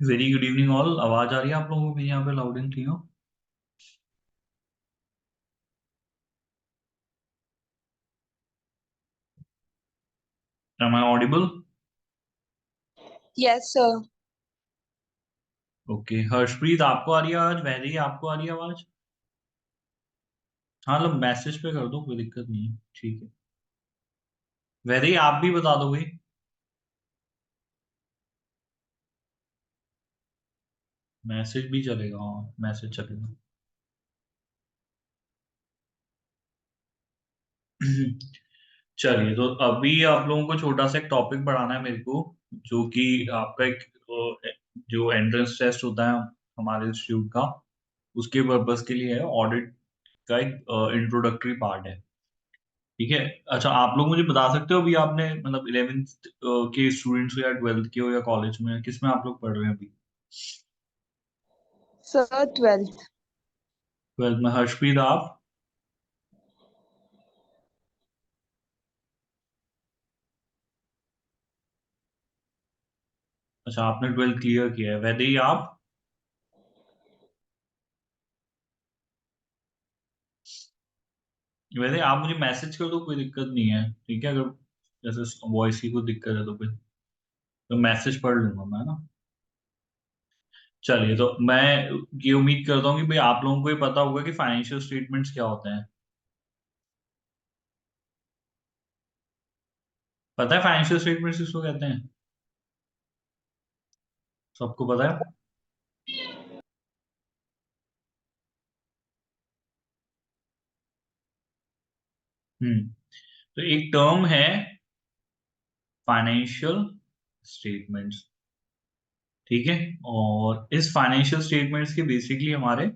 Very good evening all. आवाज आ रही है आप लोगों को मेरी यहाँ पे loud and clear? Am I audible? Yes, sir. Okay, Harshpreet आपको आ रही है आवाज? वैरी आपको आ रही है आवाज? हाँ, मतलब मैसेज पे कर दो, कोई दिक्कत नहीं है। ठीक है, वैरी आप भी बता दो भाई। मैसेज भी चलेगा, हाँ मैसेज चलेगा। चलिए, तो अभी आप लोगों को छोटा सा एक टॉपिक पढ़ाना है मेरे को, जो कि आपका एक जो एंट्रेंस टेस्ट होता है हमारे इंस्टीट्यूट का, उसके पर्पस के लिए है। ऑडिट का एक इंट्रोडक्टरी पार्ट है। ठीक है। अच्छा, आप लोग मुझे बता सकते हो अभी आपने मतलब 11th के स्टूडेंट्स हो या 12th के हो या कॉलेज में, किस में आप लोग पढ़ रहे हैं अभी? Sir, 12th. 12th में। हर्षप्रीत आप? अच्छा, आपने 12th क्लियर किया है। वैसे ही आप? वैसे आप मुझे मैसेज कर दो, कोई दिक्कत नहीं है। ठीक है, अगर जैसे वॉइस की कोई दिक्कत है तो फिर तो मैसेज पढ़ लूंगा मैं ना। चलिए, तो मैं ये उम्मीद करता हूँ कि भाई आप लोगों को ये पता होगा कि फाइनेंशियल स्टेटमेंट्स क्या होते हैं। पता है फाइनेंशियल स्टेटमेंट्स किसको कहते हैं? सबको पता है? हम्म। तो एक टर्म है फाइनेंशियल स्टेटमेंट्स। ठीक है। और इस फाइनेंशियल स्टेटमेंट्स के बेसिकली हमारे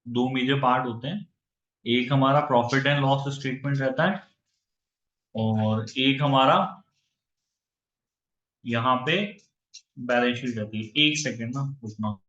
दो मेजर पार्ट होते हैं। एक हमारा प्रॉफिट एंड लॉस स्टेटमेंट रहता है, और एक हमारा यहाँ पे बैलेंस शीट रहती है। एक सेकेंड ना रुकना।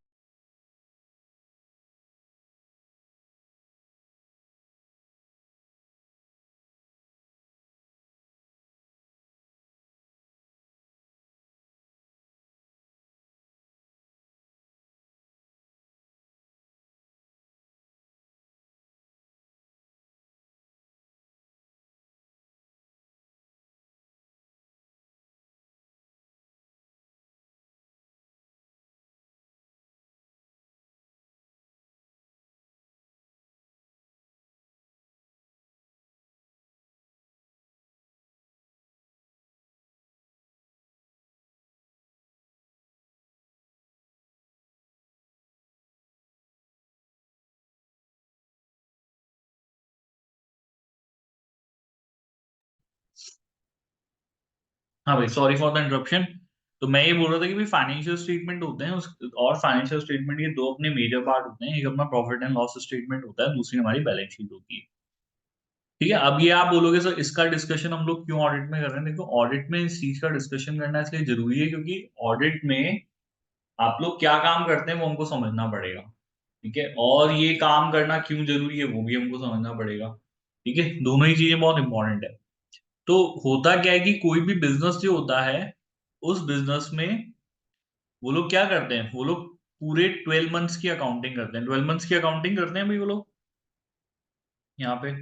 हाँ भाई, सॉरी फॉर द इंटरप्शन। तो मैं ये बोल रहा था कि भाई फाइनेंशियल स्टेटमेंट होते हैं और फाइनेंशियल स्टेटमेंट के दो अपने मेजर पार्ट होते हैं। एक अपना प्रॉफिट एंड लॉस स्टेटमेंट होता है, दूसरी हमारी बैलेंस शीट होती है। ठीक है। अब ये आप बोलोगे सर इसका डिस्कशन हम लोग क्यों ऑडिट में कर रहे हैं? देखो, ऑडिट में इस चीज का डिस्कशन करना इसलिए जरूरी है क्योंकि ऑडिट में आप लोग क्या काम करते हैं वो हमको समझना पड़ेगा। ठीक है। और ये काम करना क्यों जरूरी है वो भी हमको समझना पड़ेगा। ठीक है, दोनों ही चीजें बहुत इंपॉर्टेंट है। तो होता क्या है कि कोई भी बिजनेस जो होता है, उस बिजनेस में वो लोग क्या करते हैं, वो लोग पूरे 12 मंथ्स की अकाउंटिंग करते हैं। 12 मंथ्स की अकाउंटिंग करते हैं भाई वो लोग यहाँ पे।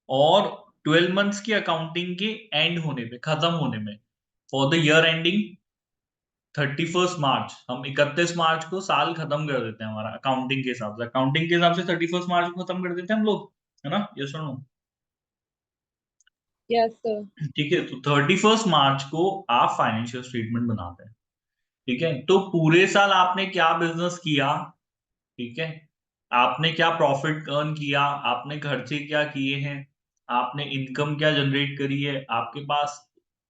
और 12 मंथ्स की अकाउंटिंग के एंड होने पे, खत्म होने में, फॉर द ईयर एंडिंग 31 मार्च, हम 31 मार्च को साल खत्म कर देते हैं हमारा अकाउंटिंग के हिसाब से। अकाउंटिंग के हिसाब से 31 मार्च को खत्म कर देते हैं हम लोग, है ना? ये सुनो। Yes, sir. ठीक है, तो 31 मार्च को आप फाइनेंशियल स्टेटमेंट बनाते हैं। ठीक है, तो पूरे साल आपने क्या बिजनेस किया, ठीक है, आपने क्या प्रॉफिट अर्न किया, आपने खर्चे क्या किए हैं, आपने इनकम क्या जनरेट करी है, आपके पास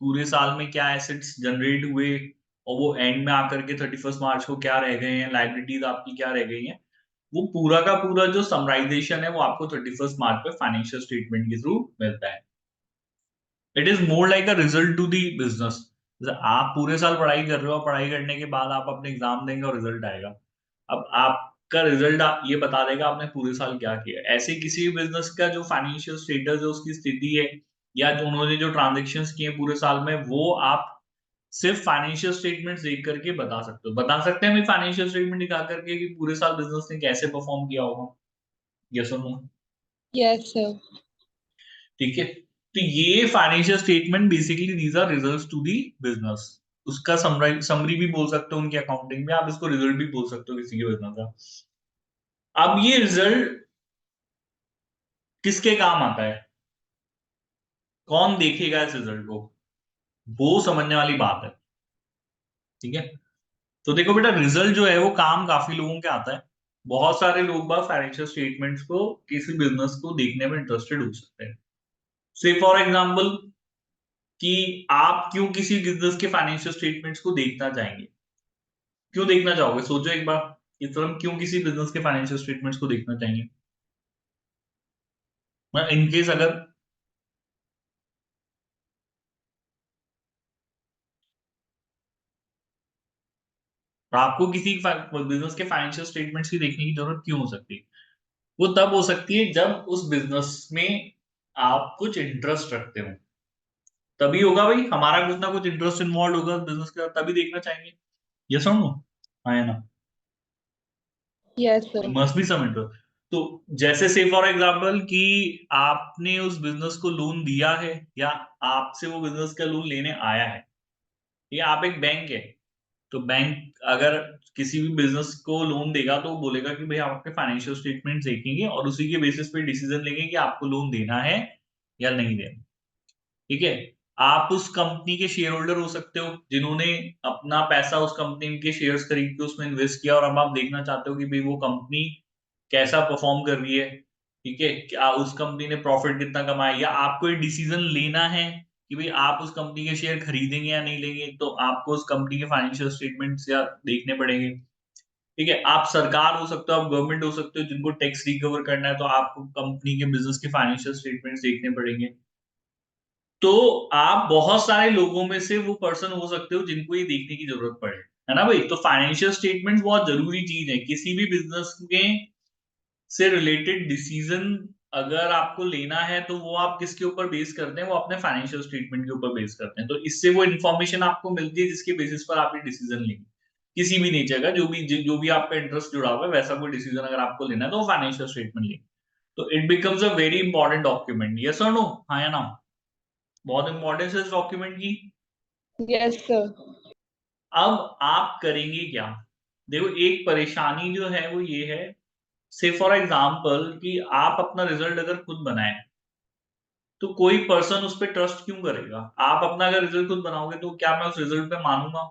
पूरे साल में क्या एसेट्स जनरेट हुए, और वो एंड में आकर के 31 मार्च को क्या रह गए हैं, लाइबिलिटीज आपकी क्या रह गई हैं, वो पूरा का पूरा जो समराइजेशन है वो आपको 31 मार्च पे फाइनेंशियल स्टेटमेंट के थ्रू मिलता है। It is more like a result to the business. आप पूरे साल पढ़ाई कर रहे हो, पढ़ाई करने के बाद आप अपने एग्जाम देंगे और रिजल्ट आएगा। अब आपका रिजल्ट ये बता देगा आपने पूरे साल क्या किया। ऐसे किसी भी बिजनेस का जो फाइनेंशियल स्टेटस है, उसकी स्थिति है, या जो उन्होंने जो ट्रांजेक्शन्स किए पूरे साल में, वो आप सिर्फ फाइनेंशियल स्टेटमेंट्स देख करके बता सकते हो, बता सकते हैं फाइनेंशियल स्टेटमेंट दिखा करके कि पूरे साल बिजनेस ने कैसे परफॉर्म किया होगा? यस और नो? Yes sir. ठीक है, तो ये financial statement basically these are results to the business. उसका समरी भी बोल सकते हो उनकी अकाउंटिंग में, आप इसको रिजल्ट भी बोल सकते हो किसी के बिजनेस का। अब ये रिजल्ट किसके काम आता है, कौन देखेगा इस रिजल्ट को, वो समझने वाली बात है। ठीक है, तो देखो बेटा, रिजल्ट जो है वो काम काफी लोगों के आता है। बहुत सारे लोग बात फाइनेंशियल स्टेटमेंट्स को, किसी बिजनेस को देखने में इंटरेस्टेड हो सकते हैं। से फॉर एग्जांपल कि आप क्यों किसी बिजनेस के फाइनेंशियल स्टेटमेंट्स को देखना चाहेंगे, क्यों देखना चाहोगे, सोचो एक बार कि तुम क्यों किसी बिजनेस के फाइनेंशियल स्टेटमेंट्स को देखना चाहेंगे। इनकेस अगर आपको किसी बिजनेस के फाइनेंशियल स्टेटमेंट्स की देखने की जरूरत क्यों हो सकती है, वो तब हो सकती है जब उस बिजनेस में आप कुछ इंटरेस्ट रखते हो, तभी होगा भाई, हमारा कुछ ना कुछ इंटरेस्ट इन्वॉल्व होगा बिजनेस के साथ, तभी देखना चाहेंगे। यस और नो? हाँ या ना? Yes sir. Must be some interest. तो जैसे से फॉर एग्जांपल कि आपने उस बिजनेस को लोन दिया है, या आपसे वो बिजनेस का लोन लेने आया है, या आप एक बैंक है, तो बैंक अगर किसी भी बिजनेस को लोन देगा तो वो बोलेगा कि भाई आप आपके फाइनेंशियल स्टेटमेंट देखेंगे और उसी के बेसिस पे डिसीजन लेंगे कि आपको लोन देना है या नहीं देना। ठीक है, आप उस कंपनी के शेयर होल्डर हो सकते हो जिन्होंने अपना पैसा उस कंपनी के शेयर्स खरीद के उसमें इन्वेस्ट किया, और अब आप देखना चाहते हो कि भाई वो कंपनी कैसा परफॉर्म कर रही है। ठीक है, क्या उस कंपनी ने प्रॉफिट कितना कमाया, या आपको एक डिसीजन लेना है कि भाई आप उस कंपनी के शेयर खरीदेंगे या नहीं लेंगे, तो आपको उस कंपनी के फाइनेंशियल स्टेटमेंट्स या देखने पड़ेंगे। ठीक है, आप सरकार हो सकते हो, आप गवर्नमेंट हो सकते हो जिनको टैक्स रिकवर करना है, तो आपको कंपनी के बिजनेस के फाइनेंशियल स्टेटमेंट्स देखने पड़ेंगे। तो आप बहुत सारे लोगों में से वो पर्सन हो सकते हो जिनको ये देखने की जरूरत पड़े, है ना भाई? तो फाइनेंशियल स्टेटमेंट बहुत जरूरी चीज है किसी भी बिजनेस में से रिलेटेड डिसीजन। अगर आपको लेना है तो वो आप किसके ऊपर बेस करते हैं, वो अपने फाइनेंशियल स्टेटमेंट के ऊपर बेस करते हैं। तो इससे वो इन्फॉर्मेशन आपको मिलती है जिसके बेसिस पर आप ये डिसीजन लेंगे, किसी भी नेचर का, जो भी आपका इंटरेस्ट जुड़ा हुआ है वैसा कोई डिसीजन अगर आपको लेना है तो वो फाइनेंशियल स्टेटमेंट लेंगे। तो it becomes a very important document. Yes और नो? हाँ या ना? बहुत इंपॉर्टेंस है इस डॉक्यूमेंट की। Yes sir. अब आप करेंगे क्या, देखो एक परेशानी जो है वो ये है, से फॉर एग्जाम्पल कि आप अपना रिजल्ट अगर खुद बनाए तो कोई पर्सन उस पर ट्रस्ट क्यों करेगा? आप अपना अगर रिजल्ट खुद बनाओगे तो क्या मैं उस रिजल्ट पे मानूंगा,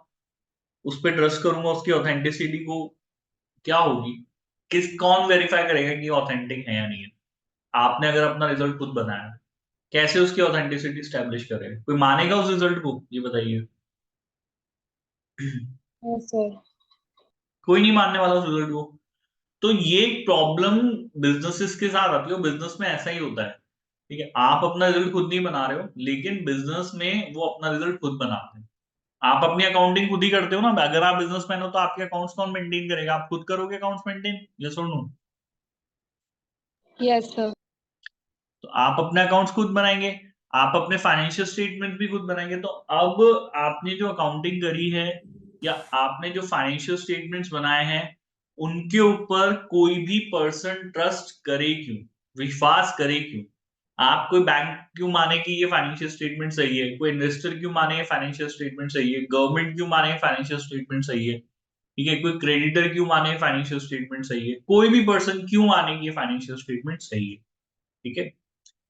उस पर ट्रस्ट करूंगा, उसकी ऑथेंटिसिटी को क्या होगी? कौन वेरीफाई करेगा कि ऑथेंटिक है या नहीं है? आपने अगर अपना रिजल्ट खुद बनाया, कैसे उसकी ऑथेंटिसिटी स्टैब्लिश करेगा? कोई मानेगा उस रिजल्ट को, ये बताइए। Yes sir. कोई नहीं मानने वाला उस रिजल्ट को। तो ये प्रॉब्लम बिजनेसेस के साथ आती है, बिजनेस में ऐसा ही होता है। ठीक है, आप अपना रिजल्ट खुद नहीं बना रहे हो, लेकिन बिजनेस में वो अपना रिजल्ट खुद बनाते हैं। आप अपनी अकाउंटिंग खुद ही करते हो ना, अगर आप बिजनेसमैन हो तो आपके अकाउंट्स कौन मेंटेन करेगा? आप खुद करोगे अकाउंट्स मेंटेन? यस और नो? Yes sir. तो आप अपने अकाउंट्स खुद बनाएंगे, आप अपने फाइनेंशियल स्टेटमेंट भी खुद बनाएंगे। तो अब आपने जो अकाउंटिंग करी है, या आपने जो फाइनेंशियल स्टेटमेंट्स बनाए हैं, उनके ऊपर कोई भी पर्सन ट्रस्ट करे क्यों, विश्वास करे क्यों? आप कोई बैंक क्यों माने कि ये फाइनेंशियल स्टेटमेंट सही है, कोई इन्वेस्टर क्यों माने ये फाइनेंशियल स्टेटमेंट सही है, गवर्नमेंट क्यों माने फाइनेंशियल स्टेटमेंट सही है? ठीक है, कोई क्रेडिटर क्यों माने फाइनेंशियल स्टेटमेंट सही है, कोई भी पर्सन क्यों माने कि ये फाइनेंशियल स्टेटमेंट सही है? ठीक है,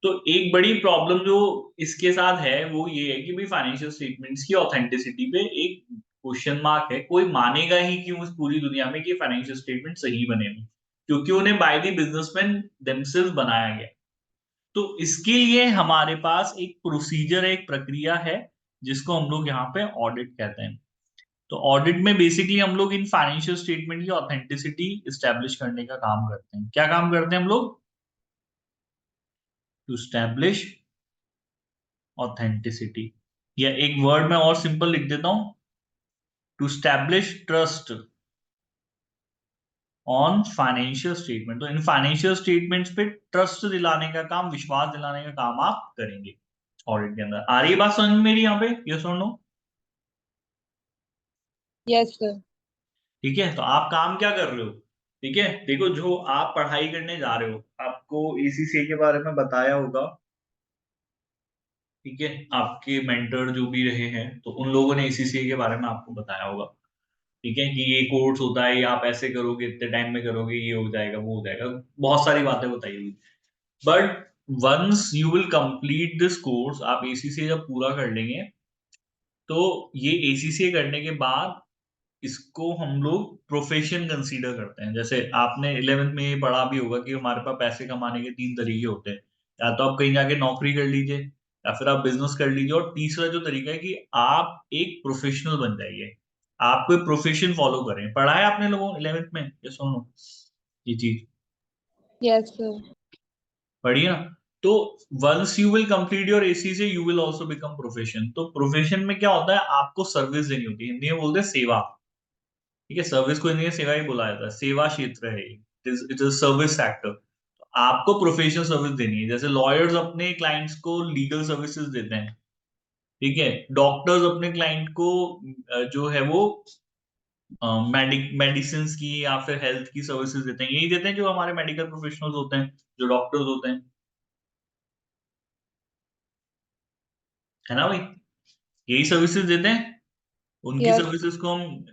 तो एक बड़ी प्रॉब्लम जो इसके साथ है वो ये है कि भाई फाइनेंशियल स्टेटमेंट्स की ऑथेंटिसिटी पे एक क्वेश्चन मार्क है। कोई मानेगा ही क्यों इस पूरी दुनिया में कि फाइनेंशियल स्टेटमेंट सही बने हुए? क्योंकि उन्हें बाय द बिजनेसमैन देमसेल्व्स बनाया गया। तो इसके लिए हमारे पास एक प्रोसीजर है, एक प्रक्रिया है, जिसको हम लोग यहाँ पे ऑडिट कहते हैं। तो ऑडिट में बेसिकली हम लोग इन फाइनेंशियल स्टेटमेंट की ऑथेंटिसिटी स्टैब्लिश करने का काम करते हैं। क्या काम करते हैं हम लोग? टू स्टैब्लिश ऑथेंटिसिटी, या एक वर्ड में और सिंपल लिख देता हूं, to establish trust on financial statement. तो इन फाइनेंशियल स्टेटमेंट्स पे ट्रस्ट दिलाने का काम, विश्वास दिलाने का काम आप करेंगे ऑडिट के अंदर। आ रही है बात समझ में मेरी यहाँ पे? यस और नो? Yes, sir. ठीक है, तो आप काम क्या कर रहे हो? ठीक है, देखो जो आप पढ़ाई करने जा रहे हो, आपको एसीसीए के बारे में बताया होगा। ठीक है, आपके मेंटर जो भी रहे हैं तो उन लोगों ने एसीसीए के बारे में आपको बताया होगा। ठीक है, कि ये कोर्स होता है, ये आप ऐसे करोगे, इतने टाइम में करोगे, ये हो जाएगा, वो हो जाएगा, बहुत सारी बातें बताई हुई। But once you will complete this course, आप एसीसीए जब पूरा कर लेंगे, तो ये एसीसीए करने के बाद इसको हम लोग प्रोफेशन कंसीडर करते हैं। जैसे आपने 11th में ये पढ़ा भी होगा कि हमारे पास पैसे कमाने के 3 तरीके होते हैं। या तो आप कहीं जाके नौकरी कर लीजिए, या फिर आप बिजनेस कर लीजिए, और तीसरा जो तरीका है कि आप एक प्रोफेशनल बन जाइए, आप कोई प्रोफेशन फॉलो करें। पढ़ा है आपने लोगों 11th में, ये सुनो ये चीज Yes, sir. पढ़िए ना। तो once you will complete your AC से you will also become profession. तो प्रोफेशन में क्या होता है, आपको सर्विस देनी होती है, हिंदी में बोलते हैं सेवा। ठीक है, सर्विस को हिंदी में सेवा ही बोला जाता है, सेवा क्षेत्र है, इट इज सर्विस सेक्टर। आपको प्रोफेशनल सर्विस देनी है। जैसे लॉयर्स अपने क्लाइंट्स को लीगल सर्विसेज देते हैं। ठीक है, डॉक्टर्स अपने क्लाइंट को जो है वो मेडिसिन की या फिर हेल्थ की सर्विसेज देते हैं। यही देते हैं जो हमारे मेडिकल प्रोफेशनल्स होते हैं, जो डॉक्टर्स होते हैं, है ना भाई, यही सर्विसेज देते हैं। उनकी Yes. सर्विसेज को हम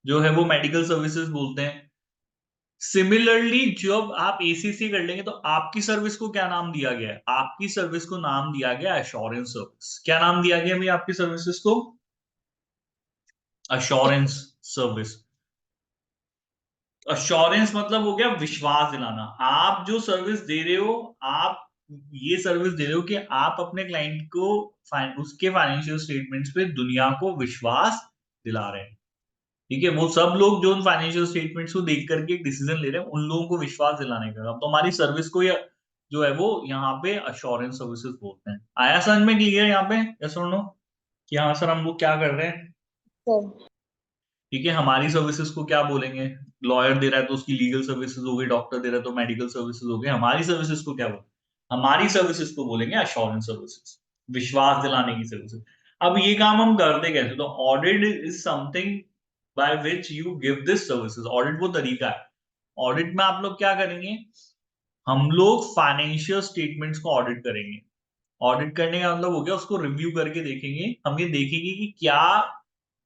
जो है वो मेडिकल सर्विसेज बोलते हैं। सिमिलरली जब आप एसीसी कर लेंगे तो आपकी सर्विस को क्या नाम दिया गया है? आपकी सर्विस को नाम दिया गया एश्योरेंस सर्विस। क्या नाम दिया गया भाई आपकी सर्विसेज को? Assurance service. अश्योरेंस मतलब हो गया विश्वास दिलाना। आप जो सर्विस दे रहे हो, आप ये सर्विस दे रहे हो कि आप अपने क्लाइंट को उसके फाइनेंशियल स्टेटमेंट्स पे दुनिया को विश्वास दिला रहे हैं। ठीक है, वो सब लोग जो उन फाइनेंशियल स्टेटमेंट्स को देख करके एक डिसीजन ले रहे हैं, उन लोगों को विश्वास दिलाने का काम। तो हमारी सर्विस को जो है वो यहाँ पे अश्योरेंस सर्विसेज बोलते हैं। आया समझ में क्लियर यहाँ पे, यस और नो, कि हाँ सर हम लोग क्या कर रहे हैं? Sir. ठीक है, हमारी सर्विसेज को क्या बोलेंगे? लॉयर दे रहा है तो उसकी लीगल सर्विसेज हो गई, डॉक्टर दे रहा है तो मेडिकल सर्विसेज हो गई। हमारी सर्विसेज को क्या बोलेंगे? हमारी सर्विसेज को बोलेंगे अश्योरेंस सर्विसेज, विश्वास दिलाने की सर्विसेज। अब ये काम हम करते कैसे? तो audit is something by which you give this services. Audit वो तरीका है। ऑडिट में आप लोग क्या करेंगे? हम लोग फाइनेंशियल स्टेटमेंट्स को ऑडिट करेंगे। ऑडिट करने का मतलब हो गया उसको रिव्यू करके देखेंगे। हम ये देखेंगे कि क्या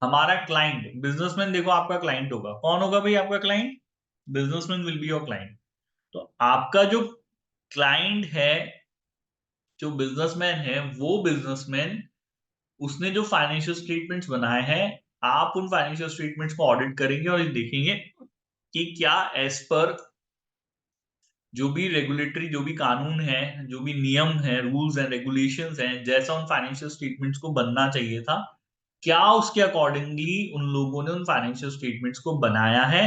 हमारा क्लाइंट, बिजनेसमैन देखो आपका क्लाइंट होगा, कौन होगा भाई आपका client? Businessman will be your client. तो आपका जो क्लाइंट है, जो बिजनेसमैन है, वो बिजनेसमैन उसने जो फाइनेंशियल स्टेटमेंट्स बनाए हैं, आप उन फाइनेंशियल स्टेटमेंट्स को ऑडिट करेंगे और ये देखेंगे कि क्या एज पर जो भी रेगुलेटरी, जो भी कानून है, जो भी नियम है, रूल्स एंड रेगुलेशंस हैं, जैसा उन फाइनेंशियल स्टेटमेंट्स को बनना चाहिए था, क्या उसके अकॉर्डिंगली उन लोगों ने उन फाइनेंशियल स्टेटमेंट्स को बनाया है,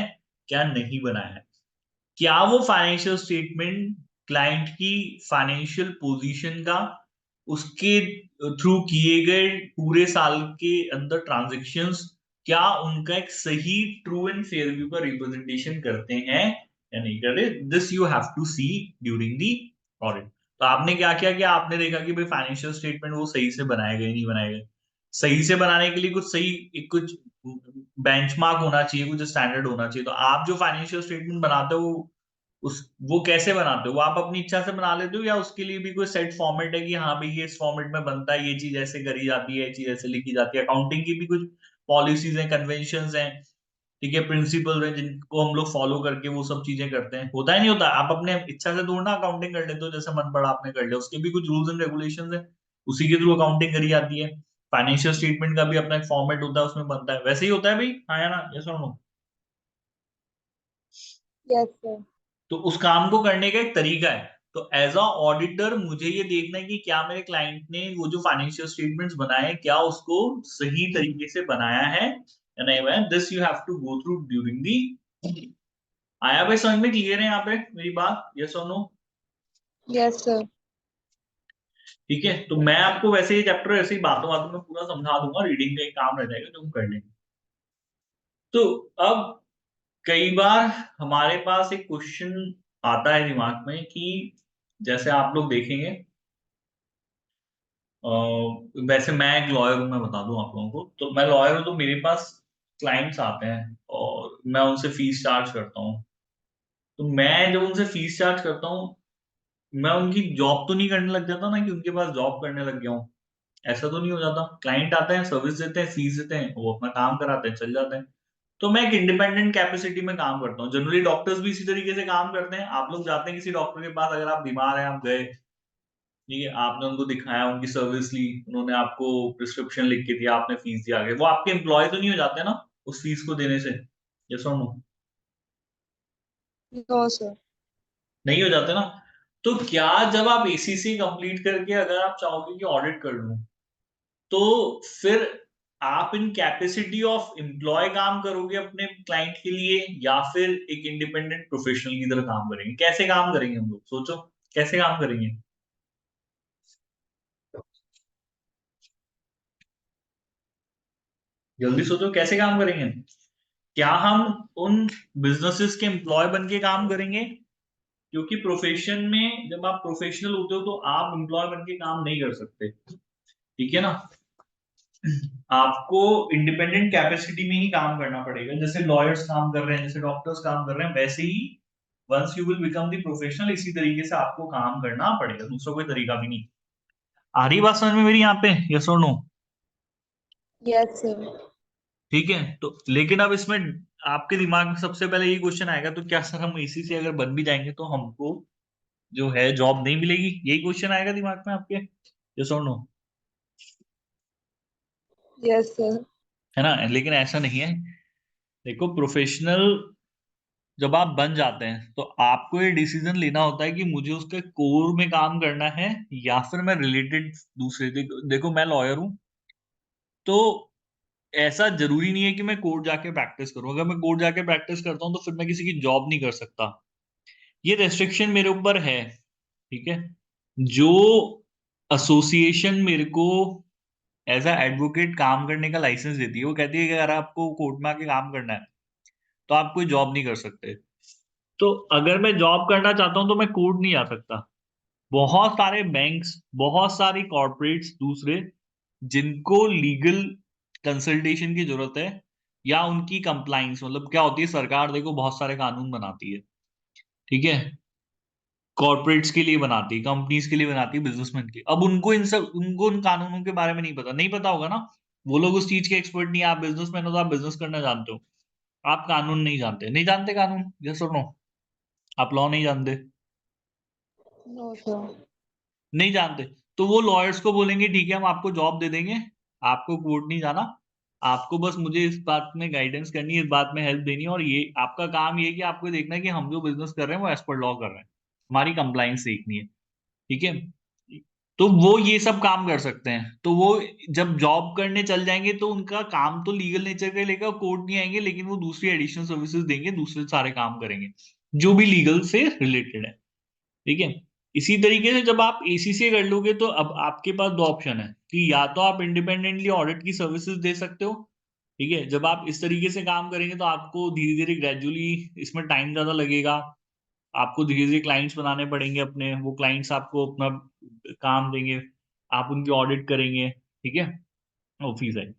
क्या नहीं बनाया है। क्या वो फाइनेंशियल स्टेटमेंट क्लाइंट की फाइनेंशियल पोजीशन का, उसके थ्रू किए गए पूरे साल के अंदर ट्रांजैक्शंस, क्या उनका एक सही ट्रू एंड फेयर व्यू का रिप्रेजेंटेशन करते हैं या नहीं कर रहे? This you have to see during the audit. तो आपने क्या किया कि आपने देखा कि भाई फाइनेंशियल स्टेटमेंट वो सही से बनाए गए नहीं बनाए गए। सही से बनाने के लिए कुछ सही कुछ बेंचमार्क होना चाहिए, कुछ स्टैंडर्ड होना चाहिए। तो आप जो फाइनेंशियल स्टेटमेंट बनाते हो उस वो कैसे बनाते हो? वो आप अपनी इच्छा से बना लेते हो, या उसके लिए भी कोई सेट फॉर्मेट है कि हाँ भाई ये इस फॉर्मेट में बनता है, ये चीज ऐसे करी जाती है, ये चीज ऐसे लिखी जाती है? अकाउंटिंग की भी कुछ पॉलिसीज हैं, कन्वेंशन हैं, ठीक है, प्रिंसिपल हैं, जिनको हम लोग फॉलो करके वो सब चीजें करते हैं। होता है नहीं होता? आप अपने इच्छा से थोड़ा ना अकाउंटिंग कर लेते हो, जैसे मन पड़ा आपने कर लिया। उसके भी कुछ रूल्स एंड रेगुलेशंस हैं, उसी के थ्रू अकाउंटिंग करी जाती है। फाइनेंशियल स्टेटमेंट का भी अपना एक फॉर्मेट होता है, उसमें बनता है। वैसे ही होता है भाई, हाँ या ना, यस और नो? Yes, sir. तो उस काम को करने का एक तरीका है। तो एज अ ऑडिटर मुझे ये देखना है कि क्या मेरे क्लाइंट ने वो जो फाइनेंशियल स्टेटमेंट्स बनाए हैं, क्या उसको सही तरीके से बनाया है या नहीं बनाया। This you have to go through during the. आया भाई समझ में? क्लियर है यहाँ पे मेरी बात, यस और नो? Yes, sir. ठीक है, तो मैं आपको वैसे ये चैप्टर ऐसे ही बातों बातों में पूरा समझा दूंगा, रीडिंग का एक काम रह जाएगा जो हम कर लेंगे। तो अब कई बार हमारे पास एक क्वेश्चन आता है दिमाग में कि जैसे आप लोग देखेंगे, वैसे मैं एक लॉयर हूं, मैं बता दूं आप लोगों को, तो मैं लॉयर हूं तो मेरे पास क्लाइंट्स आते हैं और मैं उनसे फीस चार्ज करता हूँ, तो मैं जब उनसे फीस चार्ज करता हूँ, मैं उनकी जॉब तो नहीं करने लग जाता ना कि उनके पास जॉब करने लग गया हूँ। ऐसा तो नहीं हो जाता। क्लाइंट आते हैं, सर्विस देते हैं, फीस देते हैं, वो अपना काम कराते हैं, चल जाते हैं। तो मैं एक इंडिपेंडेंट कैपेसिटी में काम करता हूँ। जनरली डॉक्टर्स भी इसी तरीके से काम करते हैं। आप लोग जाते हैं किसी डॉक्टर के पास, अगर आप बीमार हैं, आप गए, ठीक है, आपने उनको दिखाया, उनकी सर्विस ली, उन्होंने आपको प्रिस्क्रिप्शन लिख के दिया, आपने फीस दिया, आगे वो आपके एम्प्लॉय तो नहीं हो जाते ना उस फीस को देने से? यस और नो? No, sir. नहीं हो जाते ना। तो क्या जब आप एसीसी कंप्लीट करके अगर आप चाहोगे कि ऑडिट कर लूं, तो फिर आप इन कैपेसिटी ऑफ एम्प्लॉय काम करोगे अपने क्लाइंट के लिए, या फिर एक इंडिपेंडेंट प्रोफेशनल की तरह काम करेंगे? कैसे काम करेंगे हम लोग, सोचो, कैसे काम करेंगे? जल्दी सोचो, कैसे काम करेंगे? क्या हम उन बिजनेसेस के एम्प्लॉय बन के काम करेंगे? क्योंकि प्रोफेशन में जब आप प्रोफेशनल होते हो तो आप एम्प्लॉय बन के काम नहीं कर सकते, ठीक है ना? आपको इंडिपेंडेंट कैपेसिटी में ही काम करना पड़ेगा। जैसे लॉयर्स काम कर रहे हैं, जैसे डॉक्टर्स काम कर रहे हैं, वैसे ही once you will become the professional, इसी तरीके से आपको काम करना पड़ेगा, दूसरा कोई तरीका भी नहीं। आ रही बात समझ में मेरी यहाँ पे, यस और नो? Yes, sir. ठीक है, तो लेकिन अब इसमें आपके दिमाग में सबसे पहले ये क्वेश्चन आएगा, तो क्या सर हम इसी से अगर बन भी जाएंगे तो हमको जो है जॉब नहीं मिलेगी? यही क्वेश्चन आएगा दिमाग में आपके, यस और नो? Yes, sir. है ना? लेकिन ऐसा नहीं है। देखो, प्रोफेशनल जब आप बन जाते हैं तो आपको ये डिसीजन लेना होता है कि मुझे उसके कोर में काम करना है, या फिर मैं रिलेटेड दूसरे देखो मैं लॉयर हूं, तो ऐसा जरूरी नहीं है कि मैं कोर्ट जाके प्रैक्टिस करूं। अगर मैं कोर्ट जाके प्रैक्टिस करता हूं तो फिर मैं किसी की जॉब नहीं कर सकता। ये रेस्ट्रिक्शन मेरे ऊपर है, ठीक है? जो एसोसिएशन मेरे को एज अ एडवोकेट काम करने का लाइसेंस देती है, वो कहती है कि अगर आपको कोर्ट में आके काम करना है तो आप कोई जॉब नहीं कर सकते। तो अगर मैं जॉब करना चाहता हूं तो मैं कोर्ट नहीं आ सकता। बहुत सारे बैंक्स, बहुत सारी कॉर्पोरेट्स दूसरे, जिनको लीगल कंसल्टेशन की जरूरत है, या उनकी कंप्लाइंस, मतलब क्या होती है, सरकार देखो बहुत सारे कानून बनाती है, ठीक है? कॉर्पोरेट्स के लिए बनाती है, कंपनीज के लिए बनाती है, बिजनेसमैन के। अब उनको उन कानूनों के बारे में नहीं पता, नहीं पता होगा ना। वो लोग उस चीज के एक्सपर्ट नहीं है। आप बिजनेसमैन हो तो आप बिजनेस करना जानते हो, आप कानून नहीं जानते, नहीं जानते कानून, यस और नो? आप लॉ नहीं जानते, No, sir. नहीं जानते। तो वो लॉयर्स को बोलेंगे ठीक है, हम आपको जॉब दे देंगे, आपको कोर्ट नहीं जाना, आपको बस मुझे इस बात में गाइडेंस करनी है, इस बात में हेल्प देनी है, और ये आपका काम ये है कि आपको देखना है कि हम जो बिजनेस कर रहे हैं वो एज पर लॉ कर रहे हैं, हमारी कंप्लाइंस देखनी है, ठीक है? तो वो ये सब काम कर सकते हैं। तो वो जब जॉब करने चल जाएंगे तो उनका काम तो लीगल नेचर का लेगा, कोर्ट नहीं आएंगे, लेकिन वो दूसरी एडिशनल सर्विसेज देंगे, दूसरे सारे काम करेंगे जो भी लीगल से रिलेटेड है, ठीक है? इसी तरीके से जब आप एसीसी कर लोगे तो अब आपके पास दो ऑप्शन है कि या तो आप इंडिपेंडेंटली ऑडिट की सर्विसेज दे सकते हो, ठीक है? जब आप इस तरीके से काम करेंगे तो आपको धीरे धीरे ग्रेजुअली इसमें टाइम ज्यादा लगेगा, आपको धीरे धीरे क्लाइंट्स बनाने पड़ेंगे अपने, वो क्लाइंट्स आपको अपना काम देंगे, आप उनकी ऑडिट करेंगे, ठीक है? ऑफिस है।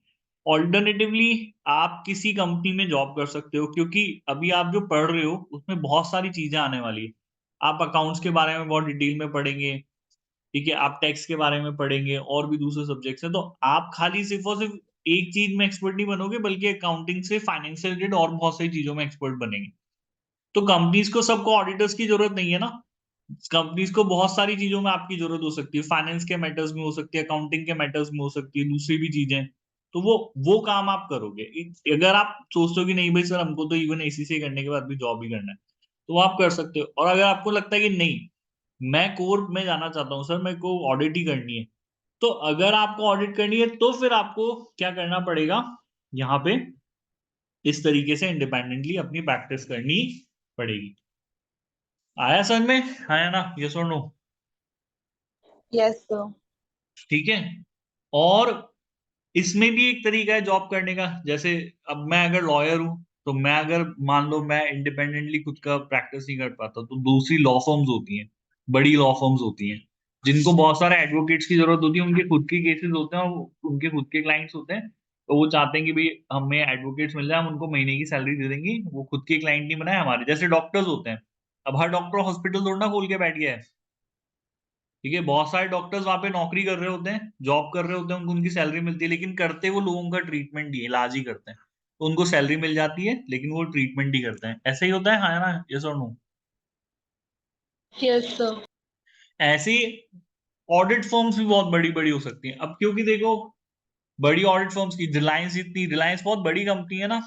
ऑल्टरनेटिवली आप किसी कंपनी में जॉब कर सकते हो, क्योंकि अभी आप जो पढ़ रहे हो उसमें बहुत सारी चीजें आने वाली है। आप अकाउंट्स के बारे में बहुत डिटेल में पढ़ेंगे, ठीक है? आप टैक्स के बारे में पढ़ेंगे, और भी दूसरे सब्जेक्ट्स हैं। तो आप खाली सिर्फ और सिर्फ एक चीज में एक्सपर्ट नहीं बनोगे, बल्कि अकाउंटिंग से फाइनेंस से रिलेटेड और बहुत सारी चीजों में एक्सपर्ट बनेंगे। तो कंपनीज को सबको ऑडिटर्स की जरूरत नहीं है ना। कंपनीज को बहुत सारी चीजों में आपकी जरूरत हो सकती है, फाइनेंस के मैटर्स में हो सकती है, अकाउंटिंग के मैटर्स में हो सकती है, दूसरी भी चीजें। तो वो काम आप करोगे। अगर आप सोचते हो कि नहीं भाई सर, हमको तो इवन एसीसी करने के बाद भी जॉब ही करना है, तो वो आप कर सकते हो। और अगर आपको लगता है कि नहीं, मैं कोर में जाना चाहता हूँ सर, मेरे को ऑडिट ही करनी है, तो अगर आपको ऑडिट करनी है तो फिर आपको क्या करना पड़ेगा, यहाँ पे इस तरीके से इंडिपेंडेंटली अपनी प्रैक्टिस करनी पड़ेगी। आया समझ में? आया ना? यस और नो? Yes, sir. ठीक है। और इसमें भी एक तरीका है जॉब करने का। जैसे अब मैं अगर लॉयर हूं, तो मैं अगर मान लो मैं इंडिपेंडेंटली खुद का प्रैक्टिस नहीं कर पाता, तो दूसरी लॉ फर्म्स होती हैं, बड़ी लॉ फर्म्स होती हैं, जिनको बहुत सारे एडवोकेट्स की जरूरत होती है, उनके खुद के केसेस होते हैं और उनके खुद के क्लाइंट्स होते हैं। तो वो चाहते हैं कि भाई हमें एडवोकेट्स मिल जाए, हम उनको महीने की सैलरी दे देंगे, वो खुद के क्लाइंट नहीं बनाए हमारे, जैसे डॉक्टर्स होते हैं। अब हर डॉक्टर हॉस्पिटल थोड़ा ना खोल के बैठ गया है, ठीक है, बहुत सारे डॉक्टर्स वहां पे नौकरी कर रहे होते हैं, जॉब कर रहे होते हैं, उनको उनकी सैलरी मिलती है, लेकिन करते वो लोगों का ट्रीटमेंट ही, इलाज ही करते हैं। तो उनको सैलरी मिल जाती है, लेकिन वो ट्रीटमेंट ही करते हैं। ऐसे ही होता है, हाँ ना, यस और नो? Yes, sir. ऐसे ही ऑडिट फर्म्स भी बहुत बड़ी बड़ी हो सकती हैं। अब क्योंकि देखो, बड़ी ऑडिट फर्म्स की रिलायंस, इतनी रिलायंस बहुत बड़ी कंपनी है ना,